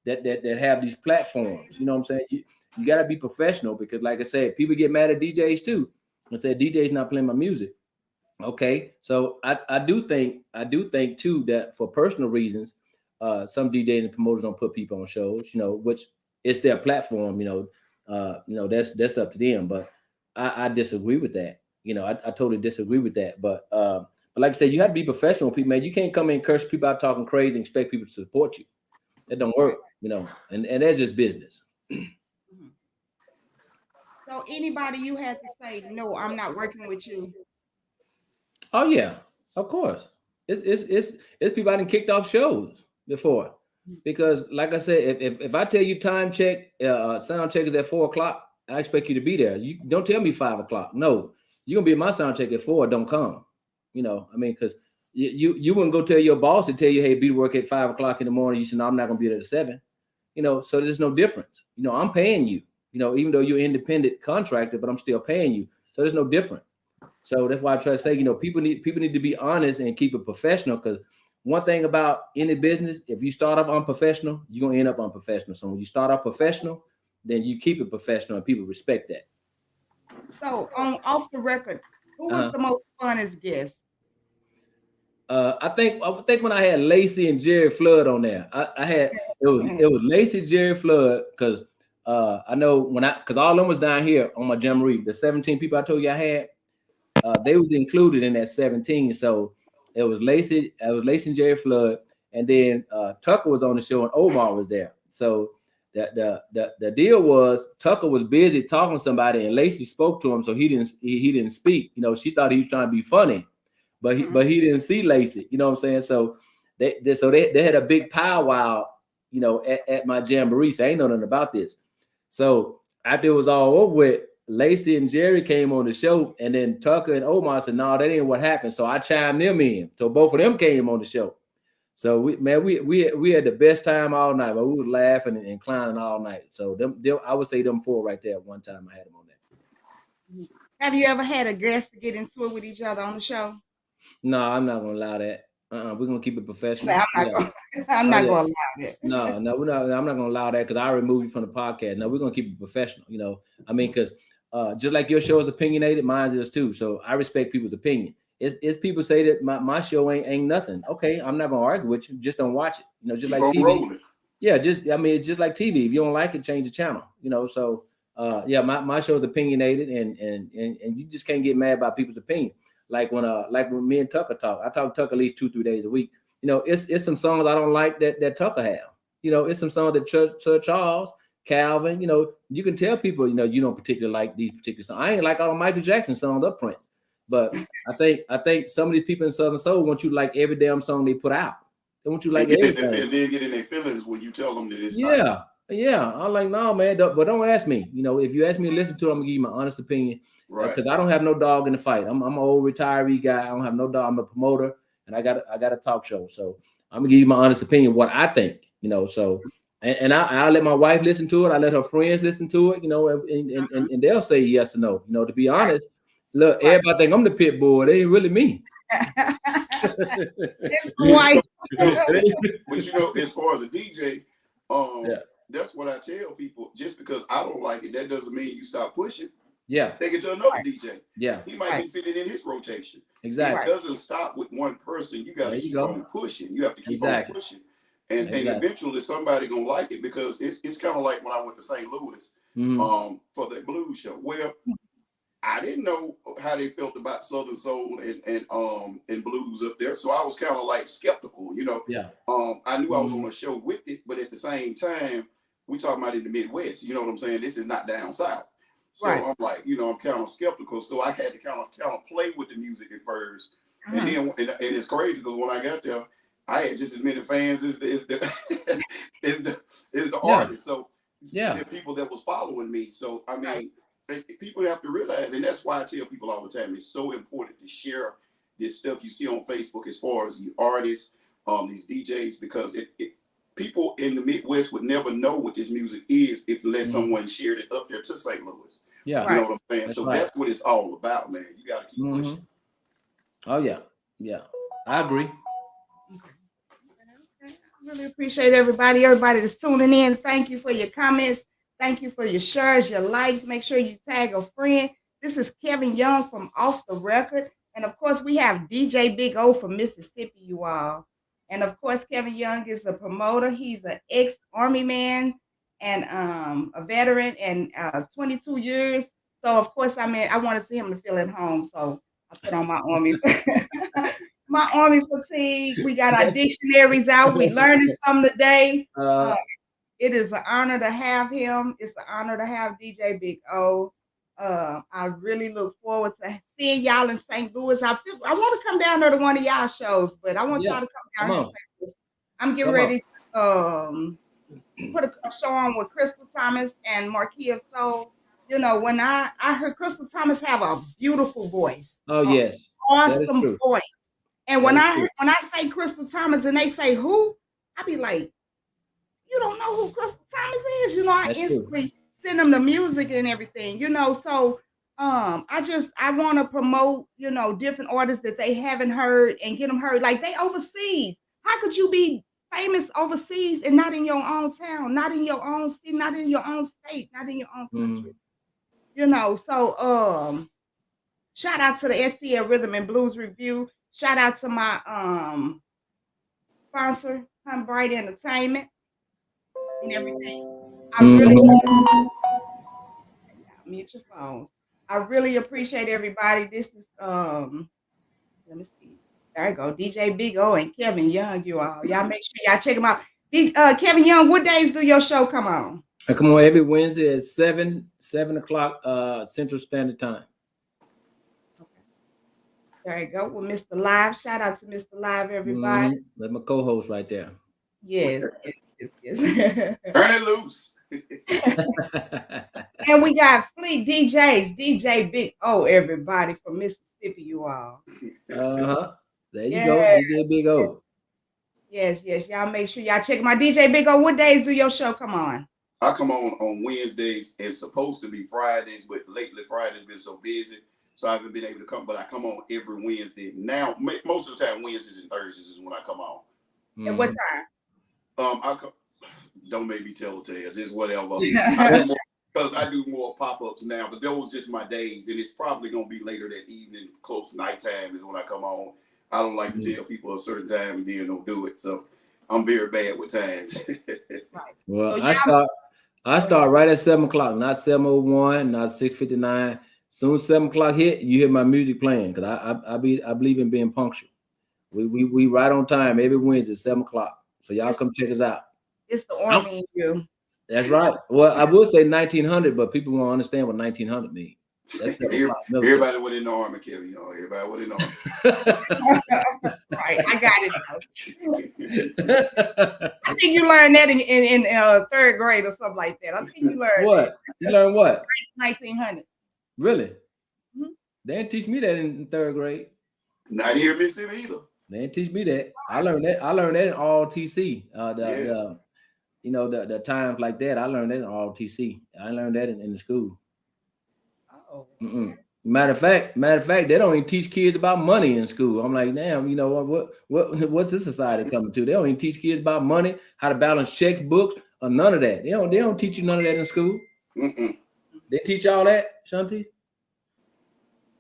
that have these platforms, you know what I'm saying? You got to be professional because, like I said, people get mad at DJs too and say DJ's not playing my music. Okay, so I do think too that for personal reasons, some DJs and promoters don't put people on shows, you know, which it's their platform, that's up to them. But I disagree with that. You know, I totally disagree with that. But like I said, you have to be professional, people, man. You can't come in and curse people out talking crazy and expect people to support you. That don't work, you know, and that's just business. So anybody you had to say, no, I'm not working with you. Oh yeah, of course. It's people I done kicked off shows before because, like I said, if I tell you time check, sound check is at 4:00, I expect you to be there. You don't tell me 5:00. No, you're gonna be at my sound check at 4. Don't come. You know, I mean, because you wouldn't go tell your boss to tell you, hey, be to work at 5:00 in the morning. You said, no, I'm not gonna be there at 7. You know, so there's no difference. You know, I'm paying you. You know, even though you're an independent contractor, but I'm still paying you. So there's no difference. So that's why I try to say, you know, people need to be honest and keep it professional. Because one thing about any business, if you start off unprofessional, you're gonna end up unprofessional. So when you start off professional, then you keep it professional and people respect that. So off the record, who was the most funnest guest? I think when I had Lacey and Jerry Flood on there, it was Lacey, Jerry Flood, because I know because all of them was down here on my jamboree. The 17 people I told you I had. They was included in that 17. So it was Lacey and Jerry Flood, and then Tucker was on the show and Omar was there. So the deal was Tucker was busy talking to somebody and Lacey spoke to him, so he didn't speak. You know, she thought he was trying to be funny, but he didn't see Lacey. You know what I'm saying? So they had a big powwow, you know, at my jamboree. So I ain't know nothing about this. So after it was all over with, Lacey and Jerry came on the show, and then Tucker and Omar said, "No, that ain't what happened." So I chimed them in. So both of them came on the show. So we had the best time all night. But we was laughing and clowning all night. So them I would say them 4 right there. One time I had them on there. Have you ever had a guest to get into it with each other on the show? No, I'm not gonna allow that. We're gonna keep it professional. I'm not gonna allow that. No, I'm not gonna allow that because I removed you from the podcast. No, we're gonna keep it professional. You know, I mean, because just like your show is opinionated, mine is too. So I respect people's opinion. It's people say that my show ain't nothing. Okay, I'm not gonna argue with you. Just don't watch it. You know, just like TV. Rolling. Yeah, it's just like TV. If you don't like it, change the channel. You know, so my show is opinionated, and you just can't get mad about people's opinion. Like when me and Tucker talk, I talk to Tucker at least 2-3 days a week. You know, it's some songs I don't like that Tucker have. You know, it's some songs that Sir Charles, Calvin, you know, you can tell people, you know, you don't particularly like these particular songs. I ain't like all the Michael Jackson songs up Prince. But I think some of these people in Southern Soul want you to like every damn song they put out. They want you to like everything. They get in their feelings when you tell them that it's Yeah. I'm like, no, man, but don't ask me. You know, if you ask me to listen to it, I'm gonna give you my honest opinion. Right. Because I don't have no dog in the fight. I'm an old retiree guy. I don't have no dog. I'm a promoter, and I got a talk show. So I'm gonna give you my honest opinion, what I think. You know, so and I let my wife listen to it. I let her friends listen to it. You know, and they'll say yes or no. You know, to be honest, look, everybody think I'm the pit bull. They ain't really me. It's white. But you know, as far as a DJ, that's what I tell people. Just because I don't like it, that doesn't mean you stop pushing. Yeah. Take it to another DJ. Yeah. He might be fitting in his rotation. Exactly. It doesn't stop with one person. You got to keep on pushing. You have to keep on pushing. And eventually somebody gonna like it, because it's kind of like when I went to St. Louis for the blues show. Well, I didn't know how they felt about Southern Soul and blues up there, so I was kind of like skeptical, you know. Yeah. I knew I was on a show with it, but at the same time, we talking about in the Midwest. You know what I'm saying? This is not down south, so I'm like, you know, I'm kind of skeptical. So I had to kind of play with the music at first, and then and it's crazy because when I got there, I had just as many fans as the artist. So the people that was following me. So I mean. People have to realize, and that's why I tell people all the time, it's so important to share this stuff you see on Facebook as far as the artists, these DJs, because people in the Midwest would never know what this music is unless someone shared it up there to St. Louis. Yeah. You know what I'm saying? That's so right. that's what it's all about, man. You got to keep pushing. Oh, yeah. Yeah. I agree. I really appreciate everybody that's tuning in. Thank you for your comments. Thank you for your shares, your likes. Make sure you tag a friend. This is Kevin Young from Off the Record. And of course, we have DJ BigO from Mississippi, you all. And of course, Kevin Young is a promoter. He's an ex-Army man and a veteran and 22 years. So of course, I wanted him to feel at home. So I put on my Army fatigue. We got our dictionaries out. We learned something today. It is an honor to have him. It's an honor to have DJ BigO. I really look forward to seeing y'all in St. Louis. I want to come down there to one of y'all shows, but I want y'all to come down here in St. Louis. I'm getting ready to put a show on with Crystal Thomas and Marquis of Soul. You know, when I heard Crystal Thomas have a beautiful voice. Oh, yes. Awesome voice. And when I say Crystal Thomas and they say who, I be like, you don't know who Crystal Thomas is, you know. I instantly send them the music and everything, you know. So I want to promote, you know, different artists that they haven't heard and get them heard. Like they overseas. How could you be famous overseas and not in your own town, not in your own city, not in your own state, not in your own country? You know, so shout out to the SCL Rhythm and Blues Review. Shout out to my sponsor, Hunt Bright Entertainment. And everything. I really mute your phones. I really appreciate everybody. This is let me see. There you go. DJ BigO and Kevin Young, you all. Y'all make sure y'all check them out. Kevin Young, what days do your show come on? I come on every Wednesday at 7 o'clock Central Standard Time. Okay. There you go. With Mr. Live. Shout out to Mr. Live, everybody. That's my co-host right there. Yes. Turn it loose. And we got Fleet DJs, DJ BigO, everybody from Mississippi, you all. There you go, DJ BigO. Yes. Y'all make sure y'all check my DJ BigO. What days do your show come on? I come on Wednesdays. It's supposed to be Fridays, but lately Friday's been so busy, so I haven't been able to come. But I come on every Wednesday. Now, most of the time, Wednesdays and Thursdays is when I come on. At what time? Don't make me tell a tale, just whatever. Because I do more pop-ups now, but those just my days, and it's probably gonna be later that evening, close to nighttime is when I come on. I don't like to tell people a certain time and then don't do it, so I'm very bad with times. Well, I start right at 7 o'clock, not 7:01, not 6:59. Soon as 7 o'clock hit, you hear my music playing because I believe in being punctual. We right on time every Wednesday, 7 o'clock. So y'all come check us out. It's the Army in you. That's right. Well, I would say 1900, but people won't understand what 1900 means. Everybody went in the Army, Kevin. Everybody went in the Army. Right, I got it. I think you learned that in third grade or something like that. I think you learned what? That. You learned what? 1900. Really? Mm-hmm. They didn't teach me that in third grade. Not here in Mississippi either. They didn't teach me that. I learned that in all TC. The times like that. I learned that in all TC. I learned that in the school. Oh. Matter of fact, they don't even teach kids about money in school. I'm like, damn, you know what's this society coming to? They don't even teach kids about money, how to balance checkbooks, or none of that. They don't teach you none of that in school. They teach all that, Shanti?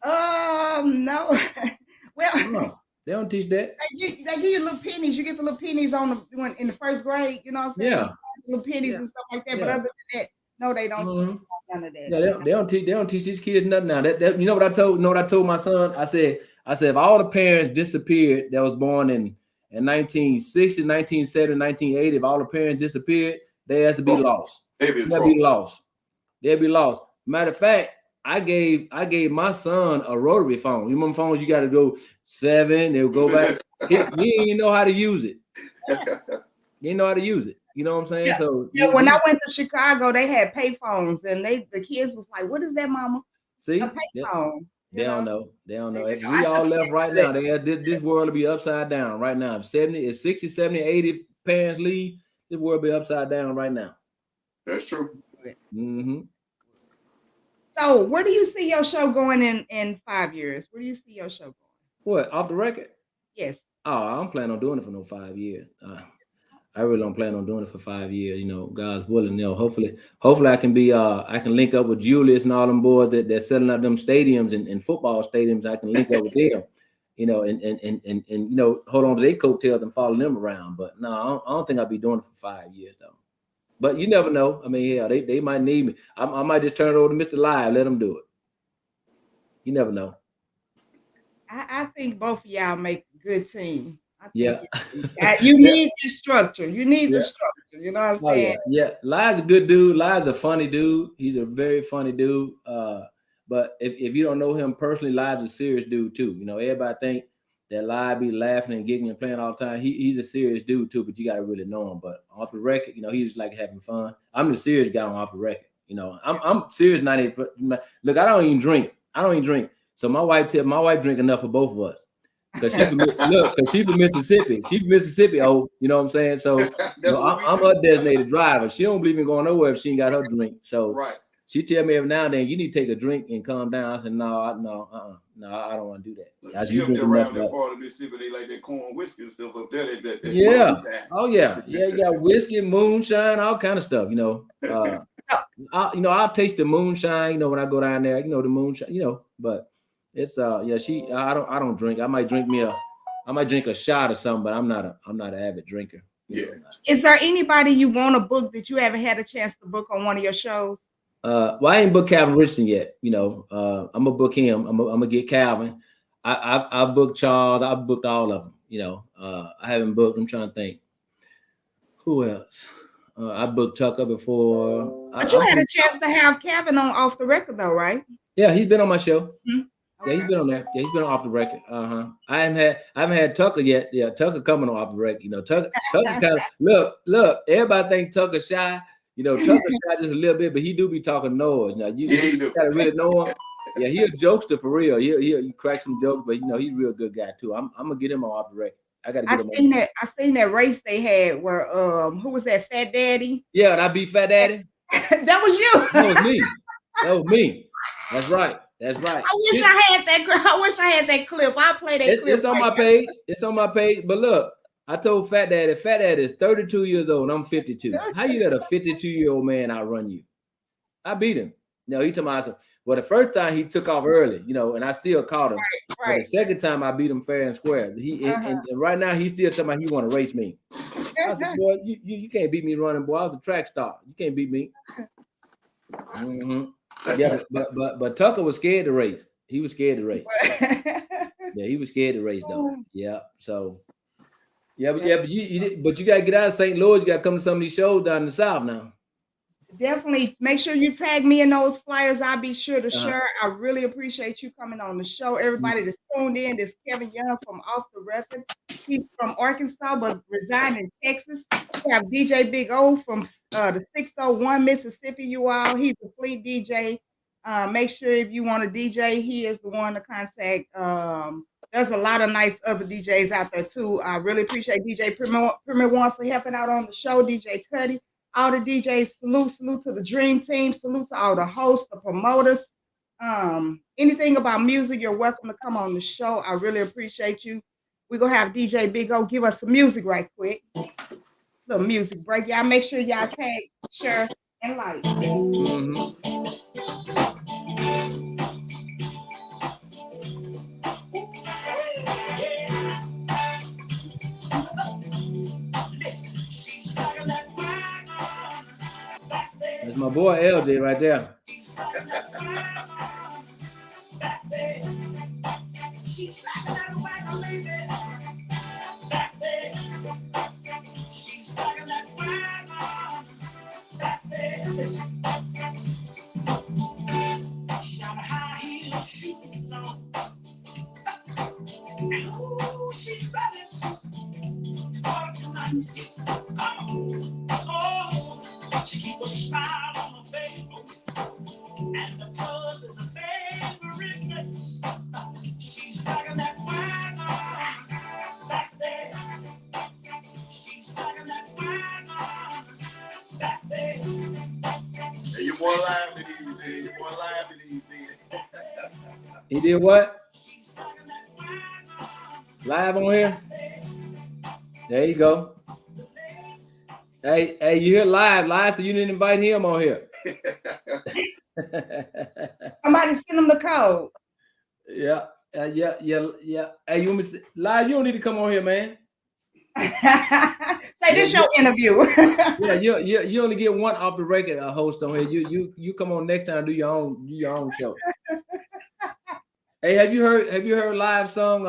No. Well, no, they don't teach that. They give you little pennies. You get the little pennies in the first grade. You know what I'm saying? Yeah. Little pennies and stuff like that. Yeah. But other than that, No, they don't. Mhm. None of that. Yeah, they don't teach these kids nothing now. That you know what I told my son? I said if all the parents disappeared that was born in 1960, 1970, 1980, if all the parents disappeared, they has to be lost. They be in They'll trouble. be lost. They'll be lost. Matter of fact, I gave my son a rotary phone. You remember phones you got to go 7, they'll go back. He didn't know how to use it. He didn't know how to use it. You know what I'm saying? Yeah. So Yeah, when I went to Chicago, they had payphones, and the kids was like, "What is that, Mama?" see, A payphone. they don't know. They don't know. If I we all left said, right now, this world will be upside down right now. If 60, 70, 80 parents leave, this world will be upside down right now. That's true. Mm-hmm. So, where do you see your show going in 5 years? Where do you see your show going? What, off the record? Yes. Oh, I don't plan on doing it for no 5 years. I really don't plan on doing it for 5 years. You know, God's willing. You know, hopefully I can be. I can link up with Julius and all them boys they're selling out them stadiums and football stadiums. I can link up with them. You know, and you know, hold on to their coattails and follow them around. But no, I don't think I'll be doing it for 5 years though. But you never know. I mean, yeah, they might need me. I might just turn it over to Mr. Live, let them do it. You never know. I think both of y'all make a good team. I Yeah. think you need the structure. You need the structure. You know what I'm saying? Yeah. Live's a good dude. Live's a funny dude. He's a very funny dude. But if you don't know him personally, Live's a serious dude too. You know, everybody think that Live be laughing and giggling and playing all the time. He's a serious dude too, but you gotta really know him. But off the record, you know, he's like having fun. I'm the serious guy on off the record. You know, I'm serious 98. Look, I don't even drink. So my wife drink enough for both of us. Because she's from Mississippi. She's from Mississippi. Oh, you know what I'm saying? So I'm her designated driver. She don't believe in going nowhere if she ain't got her drink. So she tell me every now and then, you need to take a drink and calm down. I said, no, I don't want to do that. She up there around that part of Mississippi, they like that corn whiskey and stuff up there. Yeah. Oh yeah. Yeah, you got whiskey, moonshine, all kind of stuff, you know. I'll taste the moonshine, you know, when I go down there, you know, the moonshine, you know, but it's I don't drink. I might drink a shot or something, but I'm not an avid drinker. Yeah. Is there anybody you want to book that you haven't had a chance to book on one of your shows? Well, I ain't booked Calvin Richardson yet. You know, I'm gonna book him. I'm gonna get Calvin. I booked Charles. I booked all of them. You know, I haven't booked. I'm trying to think. Who else? I booked Tucker before. But you had a chance to have Calvin on Off the Record, though, right? Yeah, he's been on my show. Mm-hmm. Yeah, he's been on there. Yeah, he's been on Off the Record. I haven't had Tucker yet. Yeah, Tucker coming on Off the Record. You know, Tucker kind of look. Everybody think Tucker shy. You know, Tucker shy just a little bit, but he do be talking noise. Now you gotta really know him. Yeah, he a jokester for real. He crack some jokes, but you know he's a real good guy too. I'm gonna get him on Off the Record. I gotta get him. I seen that race they had where who was that? Fat Daddy. Yeah, and I beat Fat Daddy. That was you. That was me. That's right. I wish I had that clip. I'll play that clip. It's on my page. It's on my page. But look, I told Fat Daddy is 32 years old. I'm 52. How you let a 52-year-old man outrun you? I beat him. No, he told me, well, the first time he took off early, you know, and I still caught him. Right. But the second time I beat him fair and square. And right now he's still telling me he want to race me. I said, boy, you can't beat me running, boy. I was a track star. You can't beat me. Mm-hmm. Yeah, but Tucker was scared to race. He was scared to race. Yeah, he was scared to race though. Yeah. So but you gotta get out of St. Louis. You gotta come to some of these shows down in the South now. Definitely make sure you tag me in those flyers. I'll be sure to share. I really appreciate you coming on the show. Everybody that's tuned in, this Kevin Young from Off the Record. He's from Arkansas, but reside in Texas. We have DJ BigO from the 601 Mississippi, you all. He's a fleet DJ. Make sure if you want a DJ, he is the one to contact. There's a lot of nice other DJs out there too. I really appreciate DJ Premier One for helping out on the show, DJ Cuddy. All the DJs, salute to the Dream Team, salute to all the hosts, the promoters. Anything about music, you're welcome to come on the show. I really appreciate you. We're going to have DJ BigO give us some music right quick. Little music break. Y'all make sure y'all tag, share, and like. my boy LJ right there. She keep a smile on her face, and the club is a favorite place. She's sucking that wine back there. She's sucking that wine back there. Hey, you more live than these days. You more live than these days. He did what? Live on here? There you go. Hey, you hear live, so you didn't invite him on here. Somebody send him the code. Yeah. Hey, you want me to say, live? You don't need to come on here, man. Say this your interview. Yeah, you only get one off the record host on here. You come on next time, do your own show. Hey, have you heard live song?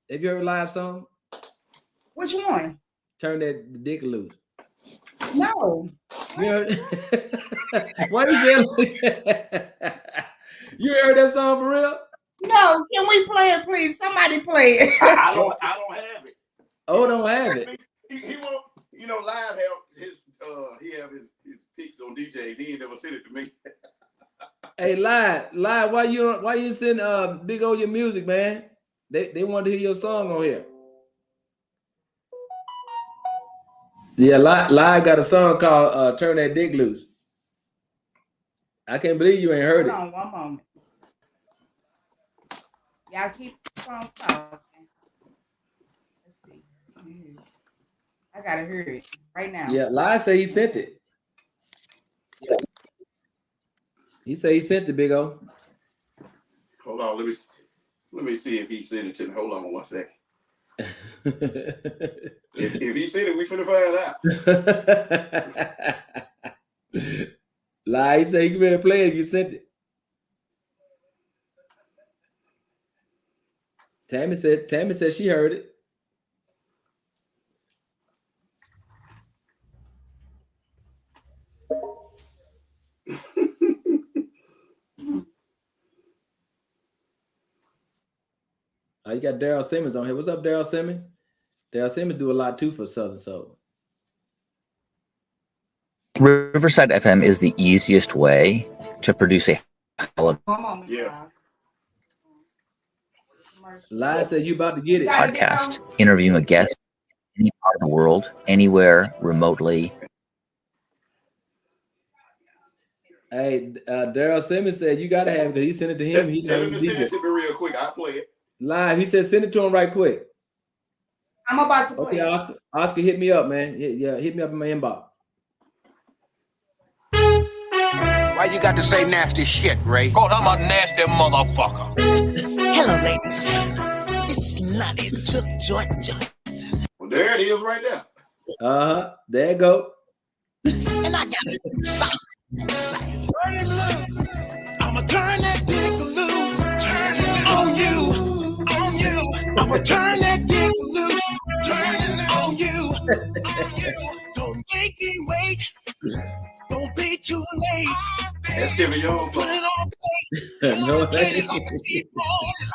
Have you heard live song? Which one? Turn that dick loose. No. You heard? Why you say? You heard that song for real? No. Can we play it, please? Somebody play it. I don't have it. Oh, don't have it. He won't. You know, live have his he have his pics on DJ. He ain't never sent it to me. Hey, live. Why you send BigO your music, man? They want to hear your song on here. Yeah, live got a song called "Turn That Dick Loose." I can't believe you ain't heard Hold it. on one moment. Y'all keep on talking. Let's see. I gotta hear it right now. Yeah, live say he sent it. He said he sent the BigO. Hold on, let me see if he sent it to me. Hold on one second. if he sent it, we finna find out. Live, he said you better play it if you sent it. Tammy said she heard it. You got Daryl Simmons on here. What's up, Daryl Simmons? Daryl Simmons do a lot too for Southern Soul. Riverside FM is the easiest way to produce a One moment. Yeah. Live said you about to get it. podcast, interviewing a guest in any part of the world, anywhere, remotely. Hey, Daryl Simmons said you gotta have it because he sent it to him. He Tell him knows to the send it DJ. to me real quick. I'll play it. Live, he said send it to him right quick. I'm about to play. Okay, it. Oscar, hit me up, man. Yeah, hit me up in my inbox. Why you got to say nasty shit, Ray? Oh, I'm a nasty motherfucker. Hello, ladies. It's Lonnie Took Georgia. Well, there it is right there. There you go. And I got it. I'ma turn that dick loose. Turn it on you. I'ma turn that dick loose. Turn it on you. Don't make me wait. Don't be too late. That's Kevin Young Put song. it on No, Get it on the T-bones.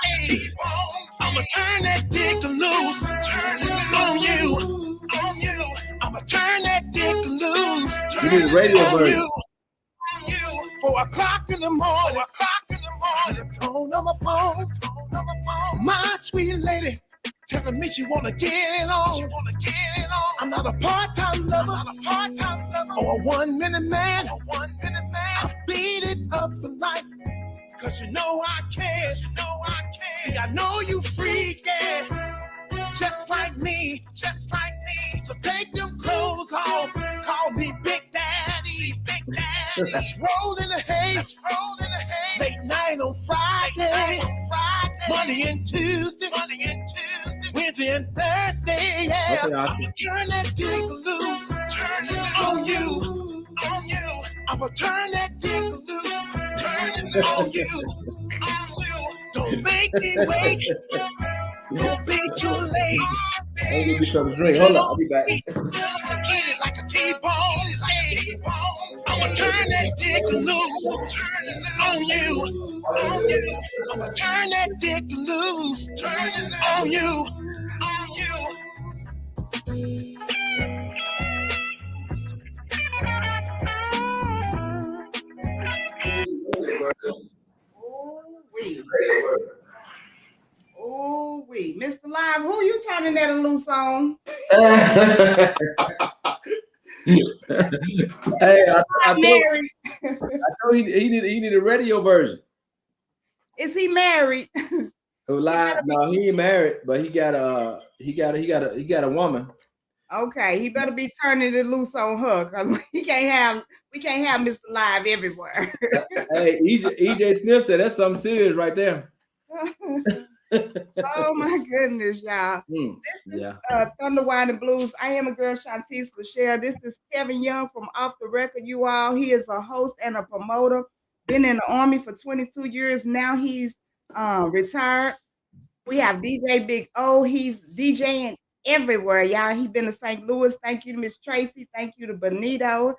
I'ma turn that dick loose. Turn it on you. I'ma turn that dick loose. You need a radio version. 4 o'clock in the morning. The tone of my phone. My sweet lady telling me she wanna get it on. I'm not a part-time lover. Or a one-minute man. I beat it up for life. Cause you know I care. See, I know you freaky. Just like me. So take them clothes off. Call me Big Daddy. Let's roll in the haze. Late night on Friday. Monday and Tuesday. Wednesday and Thursday. Yeah. Okay, Oscar. Turn that dick loose. Turn it on you. I'ma turn that dick loose, turn it on you. I will. Don't make me wait. Don't be too late. I'm gonna give you something to drink. Hold on, I'll be back. Eat it like a T-bone. I'ma turn that dick loose, turn it on you. I'ma turn that dick loose, turn it on you. Oh, we, Mr. Live, who you turning that loose on? Hey, I told he need a radio version. Is he married? Live? No, he ain't married, but he got a woman. Okay, he better be turning it loose on her because we can't have Mr. Live everywhere. Hey, EJ Smith said that's something serious right there. Oh my goodness, y'all. This is Thunder Wine and Blues. I am a girl, Shantice Lachelle. This is Kevin Young from Off the Record, you all. He is a host and a promoter. Been in the Army for 22 years. Now he's retired. We have DJ BigO. He's DJing everywhere, y'all. He been to St. Louis. Thank you to Miss Tracy. Thank you to Benito.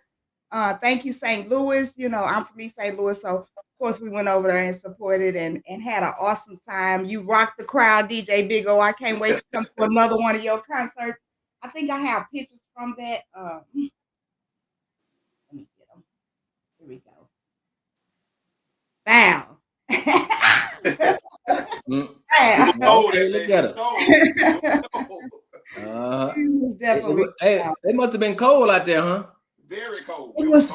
Thank you, St. Louis. You know, I'm from East St. Louis, so of course we went over there and supported and had an awesome time. You rocked the crowd, DJ BigO. I can't wait to come to another one of your concerts. I think I have pictures from that. Let me get them. Here we go. Bow. Okay, look at it. Definitely. Hey, it must have been cold out there, huh? Very cold. It was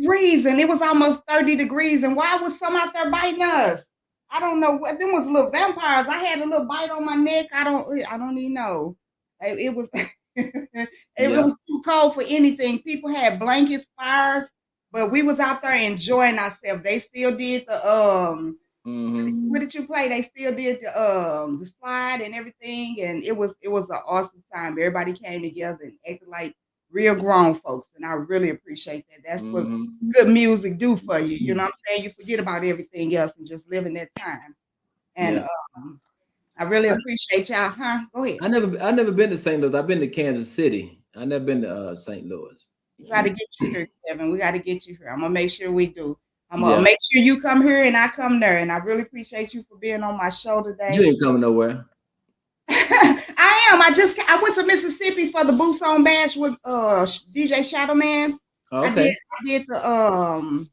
freezing. It was almost 30 degrees. And why was some out there biting us? I don't know. Them was little vampires. I had a little bite on my neck. I don't even know. It was it was too cold for anything. People had blankets, fires, but we was out there enjoying ourselves. They still did the what did you play? They still did the slide and everything, and it was an awesome time. Everybody came together and acted like real grown folks, and I really appreciate that. That's what good music do for you. You know what I'm saying? You forget about everything else and just live in that time. And I really appreciate y'all. Huh? Go ahead. I never been to St. Louis. I've been to Kansas City. I never been to St. Louis. We got to get you here, Kevin. We got to get you here. I'm gonna make sure we do. I'm gonna make sure you come here and I come there. And I really appreciate you for being on my show today. You ain't coming nowhere. I am. I went to Mississippi for the Boots on Bash with DJ Shadow Man. Okay. I did the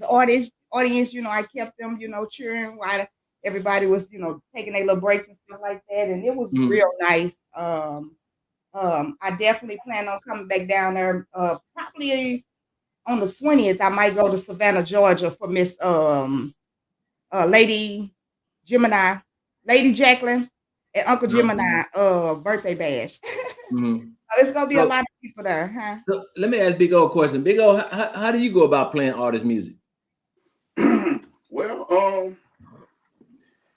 audience, you know, I kept them, you know, cheering while everybody was, you know, taking their little breaks and stuff like that. And it was real nice. I definitely plan on coming back down there. Probably on the 20th, I might go to Savannah, Georgia for Miss Lady Jacqueline and Uncle Gemini birthday bash. So it's gonna be a lot of people there, huh? So let me ask BigO a question. BigO, how do you go about playing artist music? Well,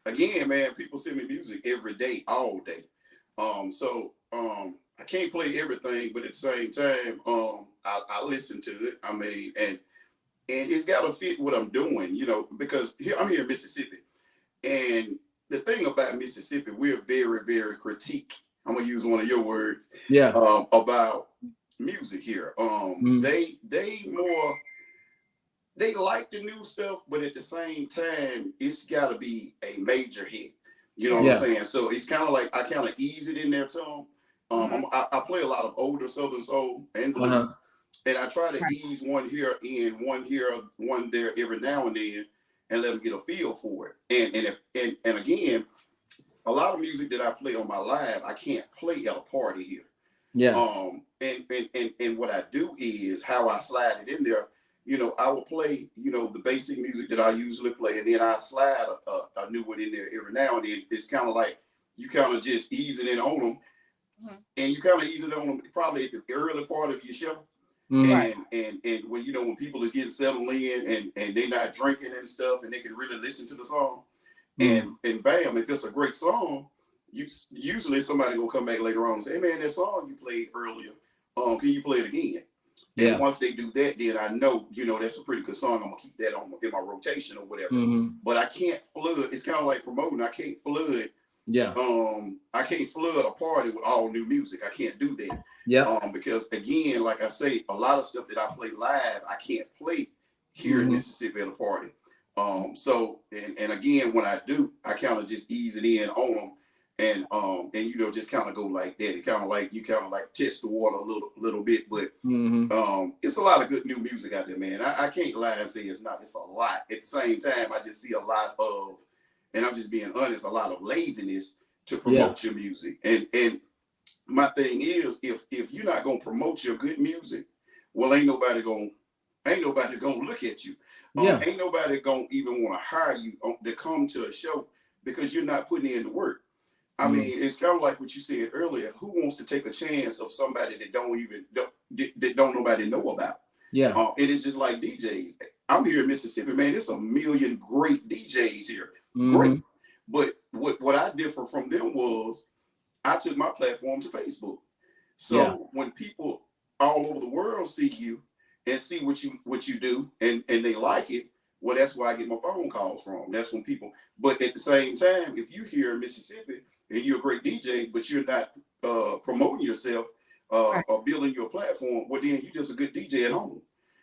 again, man, people send me music every day, all day. So I can't play everything, but at the same time, I listen to it. I mean, and it's got to fit what I'm doing, you know, because I'm here in Mississippi, and the thing about Mississippi, we're very, very critique. I'm gonna use one of your words. Yeah. About music here. They like the new stuff, but at the same time, it's got to be a major hit. You know what I'm saying? So it's kind of like I kind of ease it in there to them. I play a lot of older Southern soul and blues, and I try to ease one here in, one here, one there every now and then, and let them get a feel for it. And again, a lot of music that I play on my live, I can't play at a party here. Yeah. And what I do is how I slide it in there. You know, I will play, you know, the basic music that I usually play, and then I slide a new one in there every now and then. It's kind of like you kind of just easing in on them, and you kind of easing on them probably at the early part of your show. And when, you know, when people are getting settled in and they're not drinking and stuff, and they can really listen to the song, and bam, if it's a great song, usually somebody will come back later on and say, hey man, that song you played earlier, can you play it again? And once they do that, then I know, that's a pretty good song. I'm gonna keep that on in my rotation or whatever. But I can't flood. It's kind of like promoting. I can't flood. Yeah. I can't flood a party with all new music. I can't do that. Yeah. Because again, like I say, a lot of stuff that I play live, I can't play here in Mississippi at a party. So and again, when I do, I kind of just ease it in on them. And just kind of go like that. It kind of like test the water a little bit, but it's a lot of good new music out there, man. I can't lie and say it's not. It's a lot. At the same time, I just see a lot of, and I'm just being honest, a lot of laziness to promote your music. And my thing is, if you're not gonna promote your good music, well, ain't nobody gonna look at you. Ain't nobody gonna even want to hire you to come to a show because you're not putting in the work. I mean, it's kind of like what you said earlier. Who wants to take a chance of somebody that don't nobody know about? Yeah. It is just like DJs. I'm here in Mississippi, man. There's a million great DJs here. Great. But what I differ from them was I took my platform to Facebook. So when people all over the world see you and see what you do and they like it, well, that's where I get my phone calls from. That's when people, but at the same time, if you here in Mississippi and you're a great DJ, but you're not promoting yourself or building your platform, well, then you're just a good DJ at home.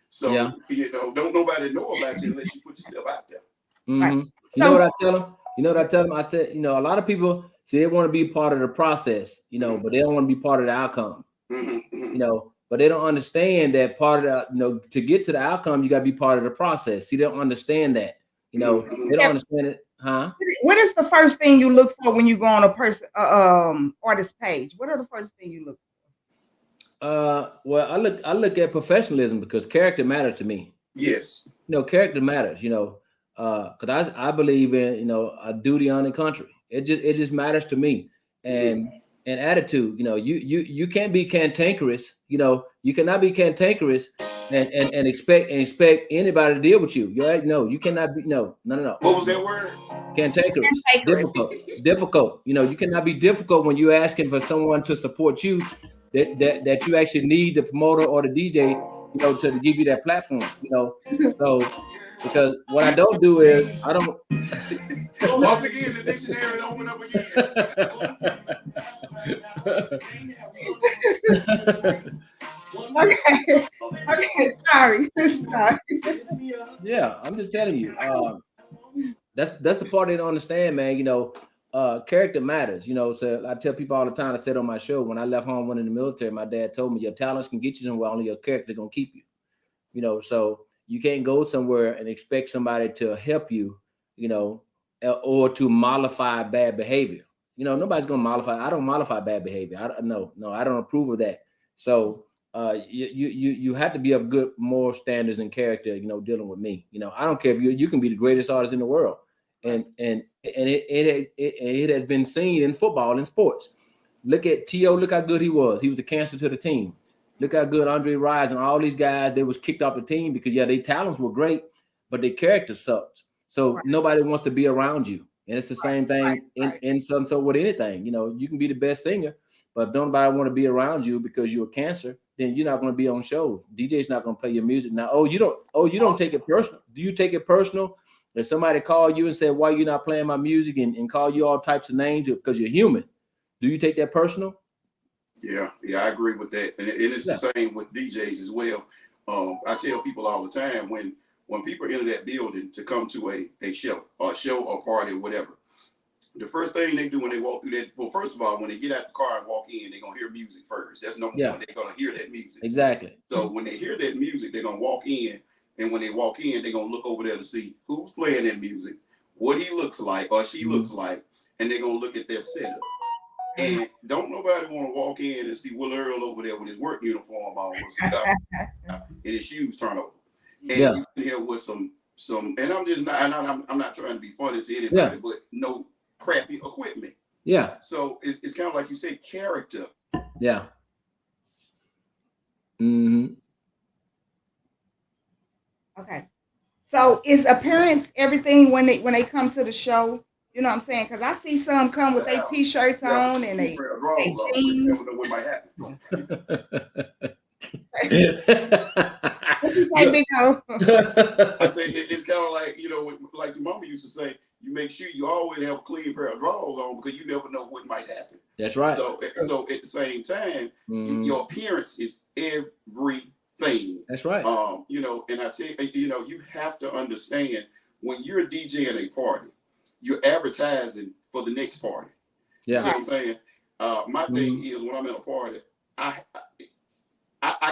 So, don't nobody know about you unless you put yourself out there. Right. You know what I tell them? I tell a lot of people say they want to be part of the process, but they don't want to be part of the outcome. But they don't understand that part of the, to get to the outcome, you got to be part of the process. See, they don't understand that. They don't understand it. Huh? What is the first thing you look for when you go on a artist page? What are the first thing you look for? Well, I look at professionalism because character matters to me. Yes. Character matters, because I believe in, a duty on the country. It just matters to me. And attitude, you can't be cantankerous, you cannot be cantankerous and expect anybody to deal with you. You cannot be no. What was that word? Cantankerous. Difficult. You cannot be difficult when you're asking for someone to support you that you actually need the promoter or the DJ, to give you that platform, So because what I don't do is I don't. Once again, the dictionary don't open up again. Okay. Sorry. Yeah, I'm just telling you. That's the part they don't understand, man. Character matters. So I tell people all the time. I said on my show when I left home, went in the military. My dad told me your talents can get you somewhere, only your character gonna keep you. So you can't go somewhere and expect somebody to help you, or to mollify bad behavior. Nobody's gonna mollify. I don't mollify bad behavior. I don't approve of that. So you have to be of good moral standards and character, dealing with me. I don't care if you can be the greatest artist in the world. And it has been seen in football and sports. Look at T.O., look how good he was. He was a cancer to the team. Look how good Andre Rison and all these guys, they was kicked off the team because their talents were great, but their character sucked. So nobody wants to be around you. And it's the same thing in some sort with anything. You can be the best singer, but if nobody want to be around you because you're a cancer, then you're not going to be on shows. DJ's not going to play your music. Now, you don't take it personal. Do you take it personal if somebody call you and say, why you not playing my music and call you all types of names because you're human? Do you take that personal? Yeah, I agree with that. And it's the same with DJs as well. I tell people all the time when people enter that building to come to a show or party or whatever, the first thing they do when they walk through that, well, first of all, when they get out the car and walk in, they're going to hear music first. That's number one. They're going to hear that music. Exactly. So when they hear that music, they're going to walk in. And when they walk in, they're going to look over there to see who's playing that music, what he looks like or she looks like, and they're going to look at their setup. And don't nobody want to walk in and see Will Earl over there with his work uniform on and his shoes turned over. And he's in here with some, and I'm not trying to be funny to anybody, but no crappy equipment. Yeah. So it's kind of like you say, character. Yeah. Mm-hmm. Okay. So is appearance everything when they come to the show? You know what I'm saying? Because I see some come with their t-shirts on and they jeans. Never know what might happen. What you say, Big O? I say it's kind of like, you know, like your mama used to say, you make sure you always have a clean pair of drawers on because you never know what might happen. That's right. So at the same time, your appearance is everything. That's right. You know, and I tell you, you know, you have to understand when you're DJing a party, you're advertising for the next party. Yeah. You see what I'm saying? My thing is when I'm at a party, I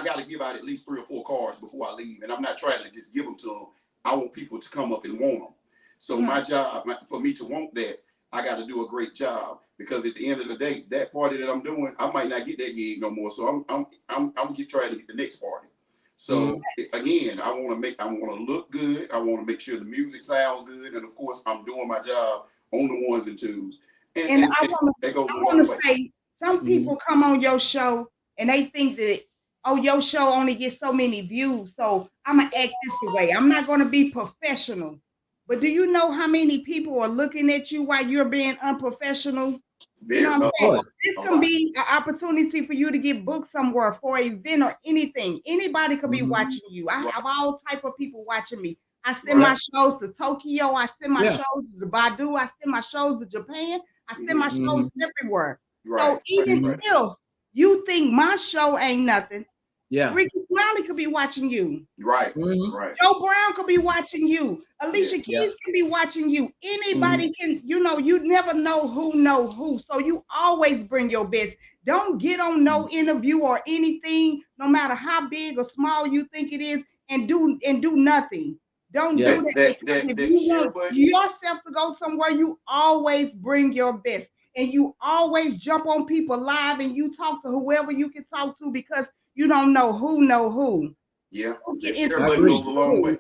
got to give out at least 3 or 4 cards before I leave, and I'm not trying to just give them to them. I want people to come up and want them. So my job, for me to want that, I got to do a great job because at the end of the day, that party that I'm doing, I might not get that gig no more. So I'm trying to get the next party. So again, I want to look good. I want to make sure the music sounds good, and of course, I'm doing my job on the ones and twos. And I want to say, some people come on your show and they think that, oh, your show only gets so many views, so I'm gonna act this way. I'm not gonna be professional. But do you know how many people are looking at you while you're being unprofessional? You know what I'm saying? This can be an opportunity for you to get booked somewhere for an event or anything. Anybody could be watching you. I have all type of people watching me. I send my shows to Tokyo. I send my shows to Badu. I send my shows to Japan. I send my shows everywhere. So even if you think my show ain't nothing, Ricky Smiley could be watching you. Right. Joe Brown could be watching you. Alicia Keys can be watching you. Anybody can, you know, you never know who. So you always bring your best. Don't get on no interview or anything, no matter how big or small you think it is, and do nothing. Don't do that. If you want yourself to go somewhere, you always bring your best. And you always jump on people live and you talk to whoever you can talk to because you don't know who. Yeah, that share button goes a long way.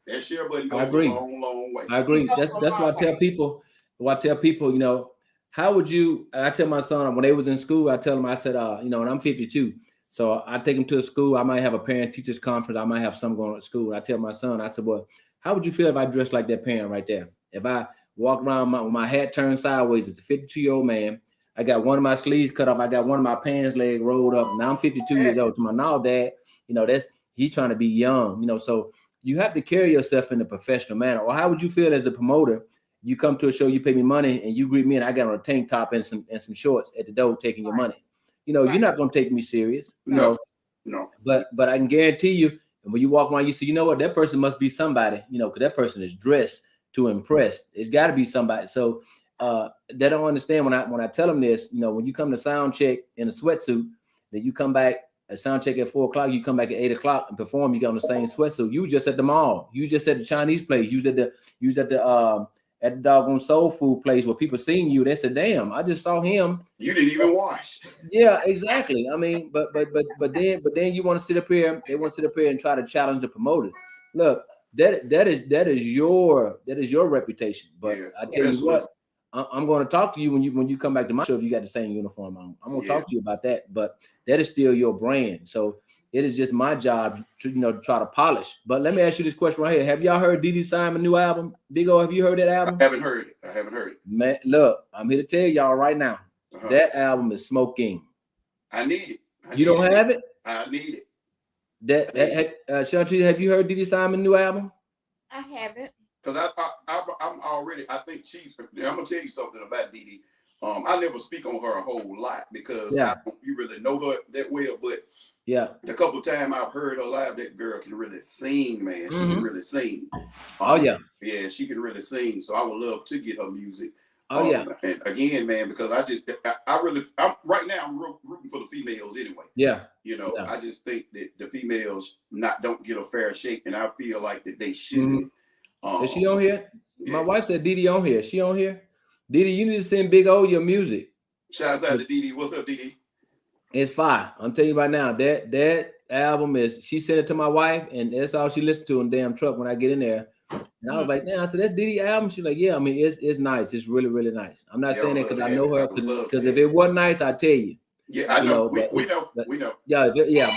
That share button goes a long way. I agree. That's what I tell people. You know, how would you? I tell my son when they was in school. I tell them, I said, you know, and I'm 52, so I take them to a school. I might have a parent teachers conference. I might have some going to school. I tell my son, I said, well, how would you feel if I dressed like that parent right there? If I walk around with my hat turned sideways as a 52-year-old man. I got one of my sleeves cut off. I got one of my pants leg rolled up. Now I'm 52 years old. To my now dad, you know, he's trying to be young, you know, so you have to carry yourself in a professional manner. Or how would you feel as a promoter? You come to a show, you pay me money, and you greet me, and I got on a tank top and some shorts at the door taking your money. You know, you're not going to take me serious. No. But I can guarantee you, and when you walk around, you see, you know what, that person must be somebody, you know, because that person is dressed to impress. It's got to be somebody. So they don't understand when I tell them this, you know, when you come to sound check in a sweatsuit, then you come back at sound check at 4 o'clock, you come back at 8 o'clock and perform, you get on the same sweatsuit. You was just at the mall, you just at the Chinese place, you was at the doggone soul food place where people seen you. They said, damn, I just saw him. You didn't even wash. Yeah, exactly. I mean, but then you want to sit up here, they want to sit up here and try to challenge the promoter. Look, that is your reputation. But I tell you what, I'm going to talk to you when you come back to my show if you got the same uniform on. I'm going to talk to you about that. But that is still your brand. So it is just my job to, you know, to try to polish. But let me ask you this question right here. Have y'all heard Dee Dee Simon's new album? BigO, have you heard that album? I haven't heard it. Man, look, I'm here to tell y'all right now. That album is smoking. I need it. You don't have it? I need it. Shanti, have you heard Dee Dee Simon's new album? I haven't. Because I'm already, I think I'm going to tell you something about Dee Dee. I never speak on her a whole lot because you really know her that well. But the couple of times I've heard her live, that girl can really sing, man. She can really sing. Yeah, she can really sing. So I would love to get her music. And again, man, because I'm right now I'm rooting for the females anyway. Yeah. You know, I just think that the females don't get a fair shake, and I feel like that they should. Is she on here? Yeah. My wife said Dee Dee on here. Is she on here? Dee Dee, you need to send BigO your music. Shouts out to Dee Dee. What's up, Dee Dee? It's fire. I'm telling you right now, that album is, she sent it to my wife, and that's all she listened to in the damn truck when I get in there. And I was like, I said, that's Dee Dee album? She's like, yeah, I mean, it's nice. It's really, really nice. I'm not saying that because I know her, because if it wasn't nice, I'd tell you. Yeah, I know. We know. Yeah,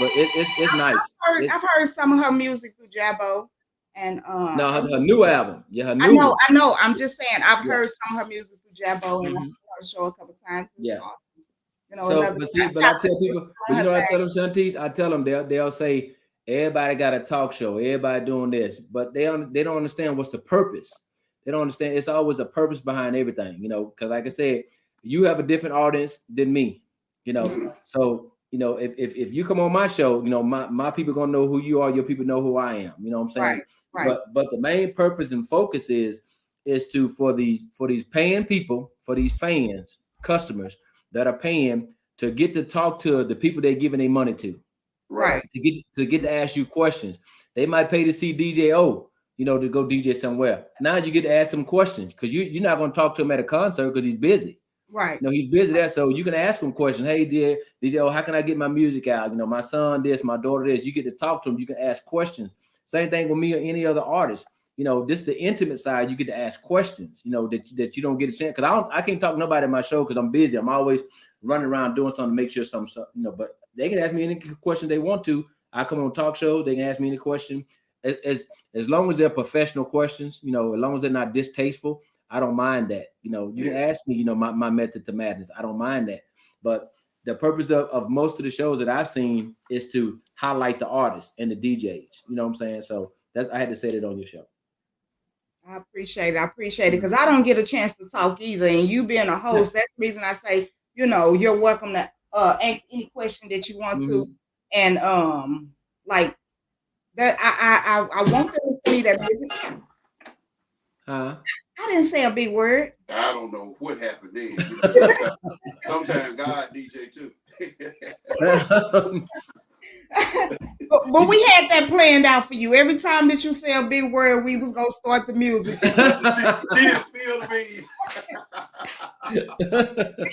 but it's nice. I've heard some of her music through Jabbo. And no, her new album. Yeah, her new I know. I'm just saying I've heard some of her music through Jabbo, and I've seen her show a couple times. It's awesome. You know, but I tell people, you know, I tell them, Shantice, I tell them they'll say, Everybody got a talk show. Everybody doing this, but they don't understand what's the purpose. They don't understand. It's always a purpose behind everything, you know. Because like I said, you have a different audience than me, you know. So you know, if you come on my show, you know, my people gonna know who you are. Your people know who I am. You know what I'm saying? Right. But the main purpose and focus is to for these paying people, for these fans, customers that are paying to get to talk to the people they're giving their money to. Right. To get to ask you questions. They might pay to see DJ O, you know, to go DJ somewhere. Now you get to ask them questions because you're not going to talk to him at a concert because he's busy. Right. You know, he's busy there. So you can ask him questions. Hey, DJ O, how can I get my music out? You know, my son this, my daughter this. You get to talk to him. You can ask questions. Same thing with me or any other artist. You know, this is the intimate side. You get to ask questions, you know, that you don't get a chance. Because I can't talk to nobody at my show because I'm busy. I'm always running around doing something to make sure something, you know, but they can ask me any question they want to. I come on talk shows. They can ask me any question. As long as they're professional questions, you know, as long as they're not distasteful, I don't mind that. You know, you can ask me, you know, my method to madness. I don't mind that. But the purpose of most of the shows that I've seen is to highlight the artists and the DJs. You know what I'm saying? So I had to say that on your show. I appreciate it because I don't get a chance to talk either. And you being a host, that's the reason I say, you know, you're welcome to ask any question that you want to. And like that, I want them to see that music. I didn't say a big word. I don't know what happened then. Sometimes God DJ too. But we had that planned out for you. Every time that you say a big word, we was gonna start the music. Didn't spill the beans.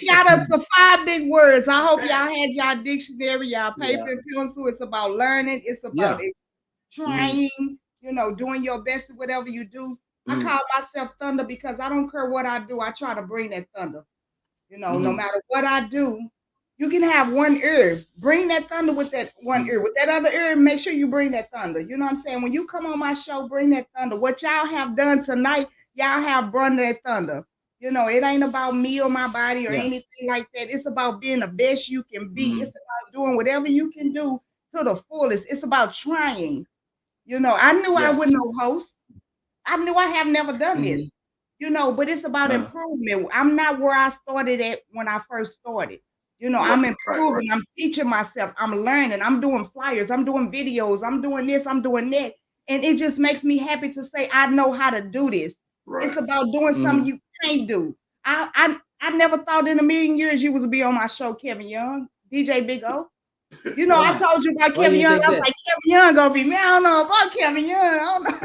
We got up to 5 big words. I hope y'all had y'all dictionary, y'all paper and pencil. It's about learning. It's about trying. You know, doing your best at whatever you do. I call myself Thunda because I don't care what I do. I try to bring that thunder. You know, no matter what I do. You can have one ear. Bring that thunder with that one ear. With that other ear, make sure you bring that thunder. You know what I'm saying? When you come on my show, bring that thunder. What y'all have done tonight, y'all have brought that thunder. You know, it ain't about me or my body or anything like that. It's about being the best you can be. It's about doing whatever you can do to the fullest. It's about trying. You know, I knew I wouldn't no host. I knew I have never done this. You know, but it's about improvement. I'm not where I started at when I first started. You know, I'm improving, I'm teaching myself, I'm learning, I'm doing flyers, I'm doing videos, I'm doing this, I'm doing that. And it just makes me happy to say, I know how to do this. It's about doing something you can't do. I never thought in a million years you would be on my show, Kevin Young, DJ BigO. You know, I told you about Kevin Young. I was like, Kevin Young gonna be me. I don't know about Kevin Young. I don't know.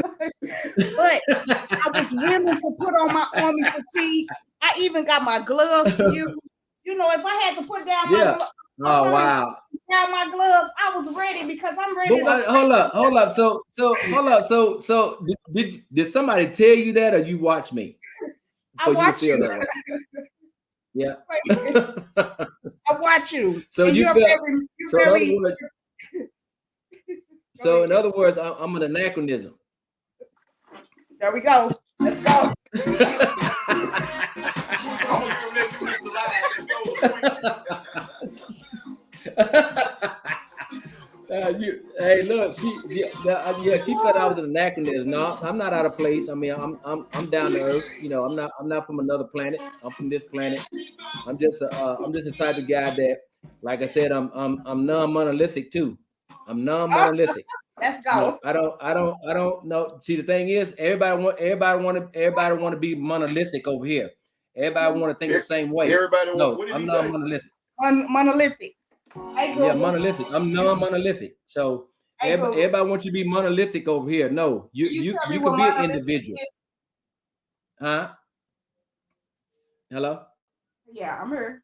But I was willing to put on my army fatigue. I even got my gloves for you. You know, if I had to put down my gloves, down my gloves, I was ready because I'm ready. Hold up. So hold up. So did somebody tell you that, or you watch me? I watch you. Yeah. I watch you. So and you feel. So in other words, I'm an anachronism. There we go. Let's go. Hey, look, she thought I was an anachronism. No, I'm not out of place. I mean, I'm down to earth. You know, I'm not from another planet. I'm from this planet. I'm just a type of guy that, like I said, I'm non-monolithic too. I'm non-monolithic. Let's go. I don't know. See, the thing is, everybody want to be monolithic over here. Everybody want to think the same way. I'm non-monolithic. Monolithic. Yeah, monolithic. I'm non-monolithic. So everybody wants you to be monolithic over here. No, you can be an individual. Huh? Hello? Yeah, I'm here.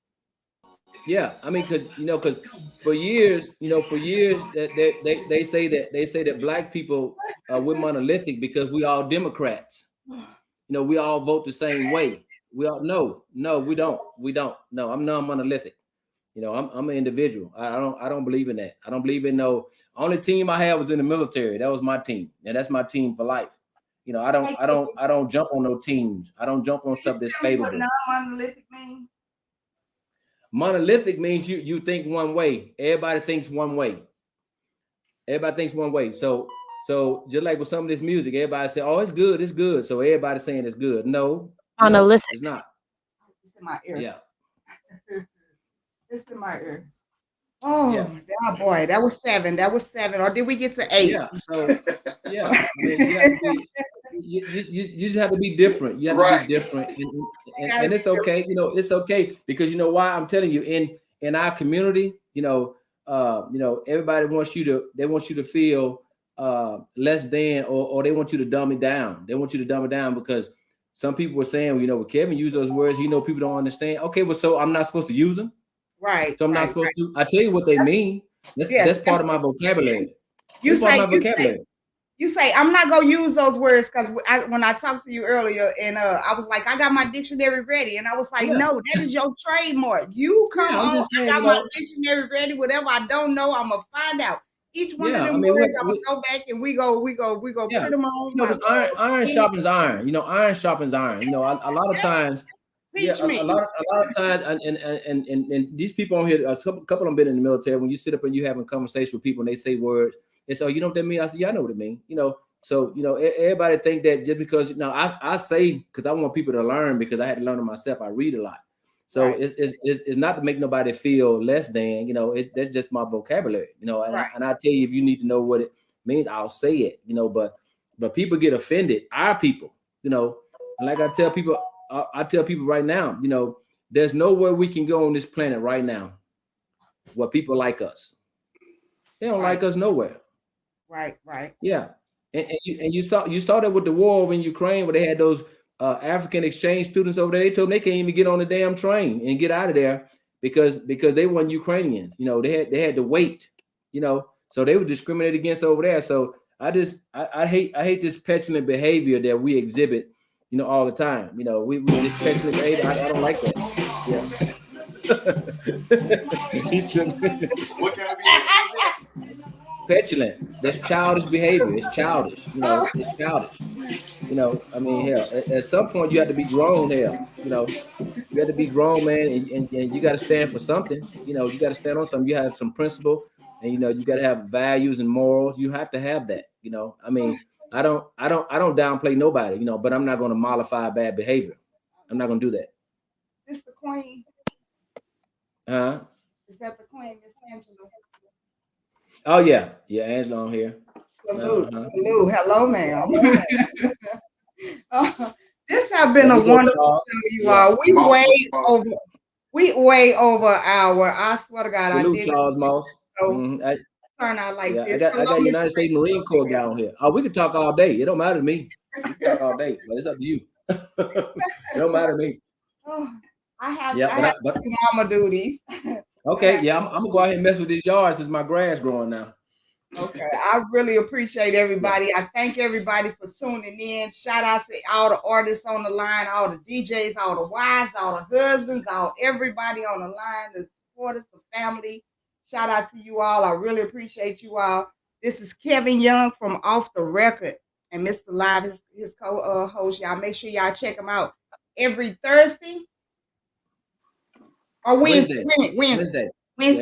Yeah, I mean, because for years, that they say that black people we're monolithic because we all Democrats. You know, we all vote the same way. We all no, we don't. No, I'm non-monolithic. You know, I'm an individual. I don't believe in that. I don't believe in no. Only team I had was in the military. That was my team, and that's my team for life. You know, I don't jump on no teams. I don't jump on stuff that's favorable. What non-monolithic mean? Monolithic means you think one way. Everybody thinks one way. Everybody thinks one way. So just like with some of this music, everybody say, "Oh, it's good, it's good." So everybody's saying it's good. No, Monolithic. it's not. It's in my ear. Yeah. It's in my ear. Oh, Yeah. yeah, boy, that was 7. That was 7. Or did we get to 8? Yeah. So yeah, I mean, you have to be. You just have to be different. You have to Right. be different, and it's okay. You know, it's okay because you know why I'm telling you in our community, everybody wants you to. They want you to feel less than, or they want you to dumb it down. They want you to dumb it down because some people were saying, well, Kevin used those words. People don't understand. Okay, well, so I'm not supposed to use them. Right. So I'm not supposed to. I tell you what they mean. That's part of my vocabulary. You say I'm not gonna use those words because when I talked to you earlier and I was like, I got my dictionary ready, and I was like, no, that is your trademark. You come on, saying, I got my dictionary ready. Whatever I don't know, I'm gonna find out. Each one of them words, I'm gonna go back and we go put them on. Iron sharpens iron. Iron sharpens iron. A lot of times. Teach me. A lot of times, and these people on here, a couple of them been in the military. When you sit up and you having conversation with people and they say words, and so you know what that means. I say, yeah, I know what it means. So everybody think that just because I say because I want people to learn because I had to learn it myself. I read a lot, so right. It's not to make nobody feel less than. That's just my vocabulary. And I tell you if you need to know what it means, I'll say it. But people get offended. Our people, and like I tell people. I tell people right now, there's nowhere we can go on this planet right now where people like us. They don't like us nowhere. Right. Yeah, and you saw that with the war over in Ukraine where they had those African exchange students over there. They told them they can't even get on the damn train and get out of there because they weren't Ukrainians. They had to wait. So they were discriminated against over there. So I hate this petulant behavior that we exhibit. All the time. We just petulant behavior. I don't like that. Yeah. What kind of behavior? Petulant. That's childish behavior. It's childish. It's childish. I mean, hell, at some point you have to be grown. Hell, you have to be grown, man, and you got to stand for something. You got to stand on something. You have some principle, and you got to have values and morals. You have to have that. I mean. I don't downplay nobody, but I'm not going to mollify bad behavior. I'm not going to do that. Is the queen? Huh? Is that the queen, Miss Angela? Oh yeah, Angela on here. Salute. Hello, ma'am. This has been a wonderful show, you all. We way over hour. I swear to God, Salute, I did. Charles Moss. Turn out like this. I got United States Marine Corps down here. Oh, we can talk all day. It don't matter to me. We can talk all day, but it's up to you. It don't matter to me. Oh, I have mama duties. Okay, I'm gonna go ahead and mess with these yards since my grass growing now. Okay, I really appreciate everybody. I thank everybody for tuning in. Shout out to all the artists on the line, all the DJs, all the wives, all the husbands, everybody on the line, the supporters, the family. Shout out to you all. I really appreciate you all. This is Kevin Young from Off the Record, and Mr. Live is his co-host. Y'all make sure y'all check him out every Thursday or Wednesday. Wednesday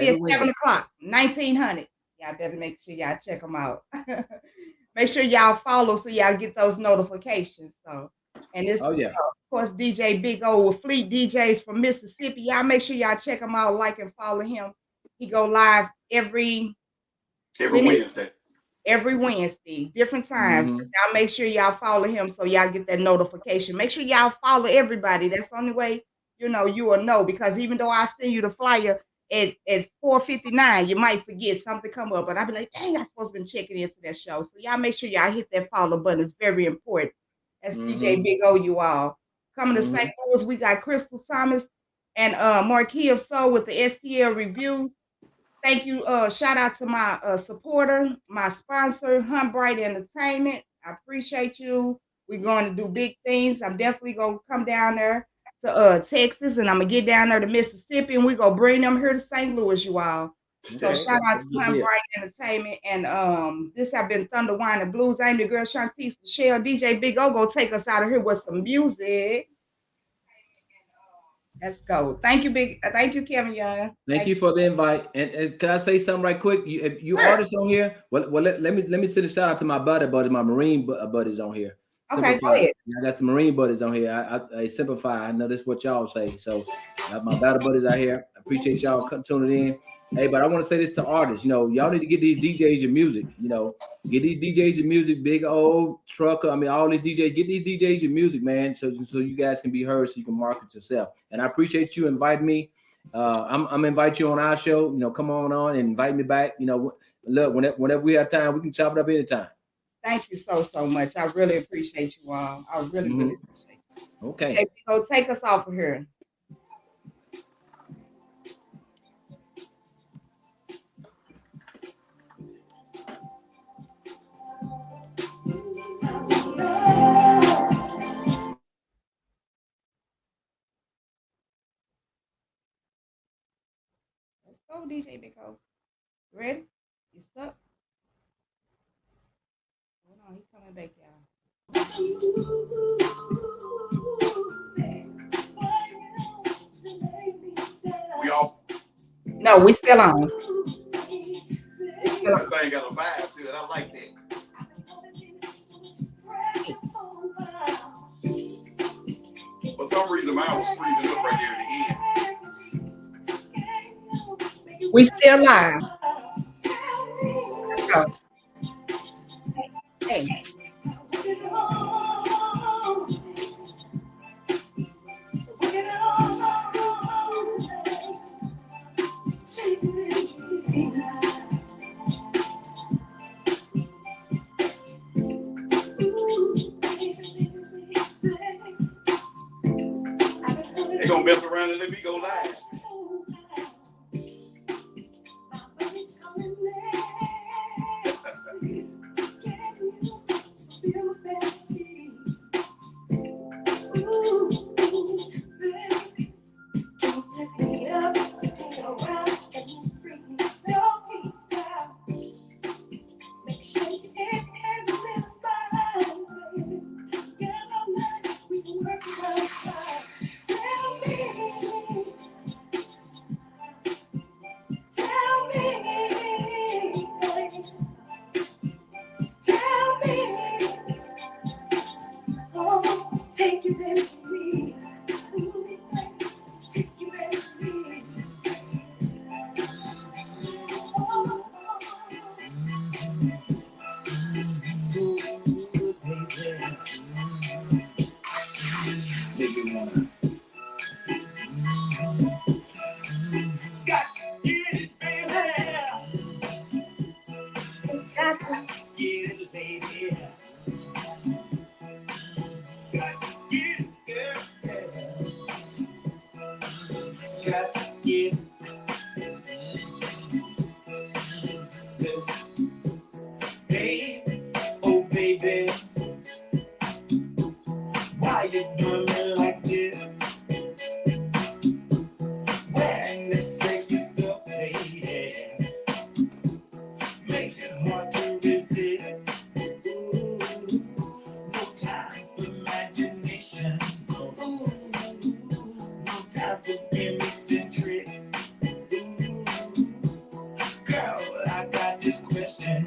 at 7 o'clock, 1900. Y'all better make sure y'all check them out. Make sure y'all follow so y'all get those notifications. So, and this of course, DJ BigO with Fleet DJs from Mississippi. Y'all make sure y'all check him out, like and follow him. He go live every Wednesday. Every Wednesday, different times. Mm-hmm. Y'all make sure y'all follow him so y'all get that notification. Make sure y'all follow everybody. That's the only way, you will know. Because even though I send you the flyer at 4:59, you might forget something come up. But I'll be like, dang, I'm supposed to be checking into that show. So y'all make sure y'all hit that follow button. It's very important. That's DJ BigO, you all. Coming to St. Louis, we got Crystal Thomas and Marquis of Soul with the STL review. Thank you. Shout out to my supporter, my sponsor, Humbright Entertainment. I appreciate you. We're going to do big things. I'm definitely going to come down there to Texas, and I'm going to get down there to Mississippi, and we're going to bring them here to St. Louis, you all. So shout out to Humbright Entertainment. And this have been Thunder, Wine, and Blues. I'm your girl, Shantice Michelle. DJ BigO going to take us out of here with some music. Let's go. Thank you, thank you, Kevin Young. Thank you for the invite. And can I say something right quick? If you Sure. artists on here, let me send a shout out to my buddies, my Marine buddies on here. Okay, go Simplify. ahead. I got some Marine buddies on here. I simplify. I know that's what y'all say. So I have my battle buddies out here. I appreciate y'all tuning in. Hey, but I want to say this to artists. You know, y'all need to get these DJs your music. You know, get these DJs your music. BigO, Trucker. I mean, all these DJs. Get these DJs your music, man. So you guys can be heard. So you can market yourself. And I appreciate you inviting me. I'm gonna invite you on our show. You know, come on and invite me back. You know, look, whenever we have time, we can chop it up anytime. Thank you so much. I really appreciate you all. I really appreciate you. Okay. So take us off of here. Let's go, DJ BigO. Ready? You stuck? Hold on, he's coming back, y'all. We all. No, we still on. That thing got a vibe to it. I like that. For some reason, mine was freezing up right here at the end. We still live. Let's go. Hey. They gonna mess around and let me go live. Girl, I got this question.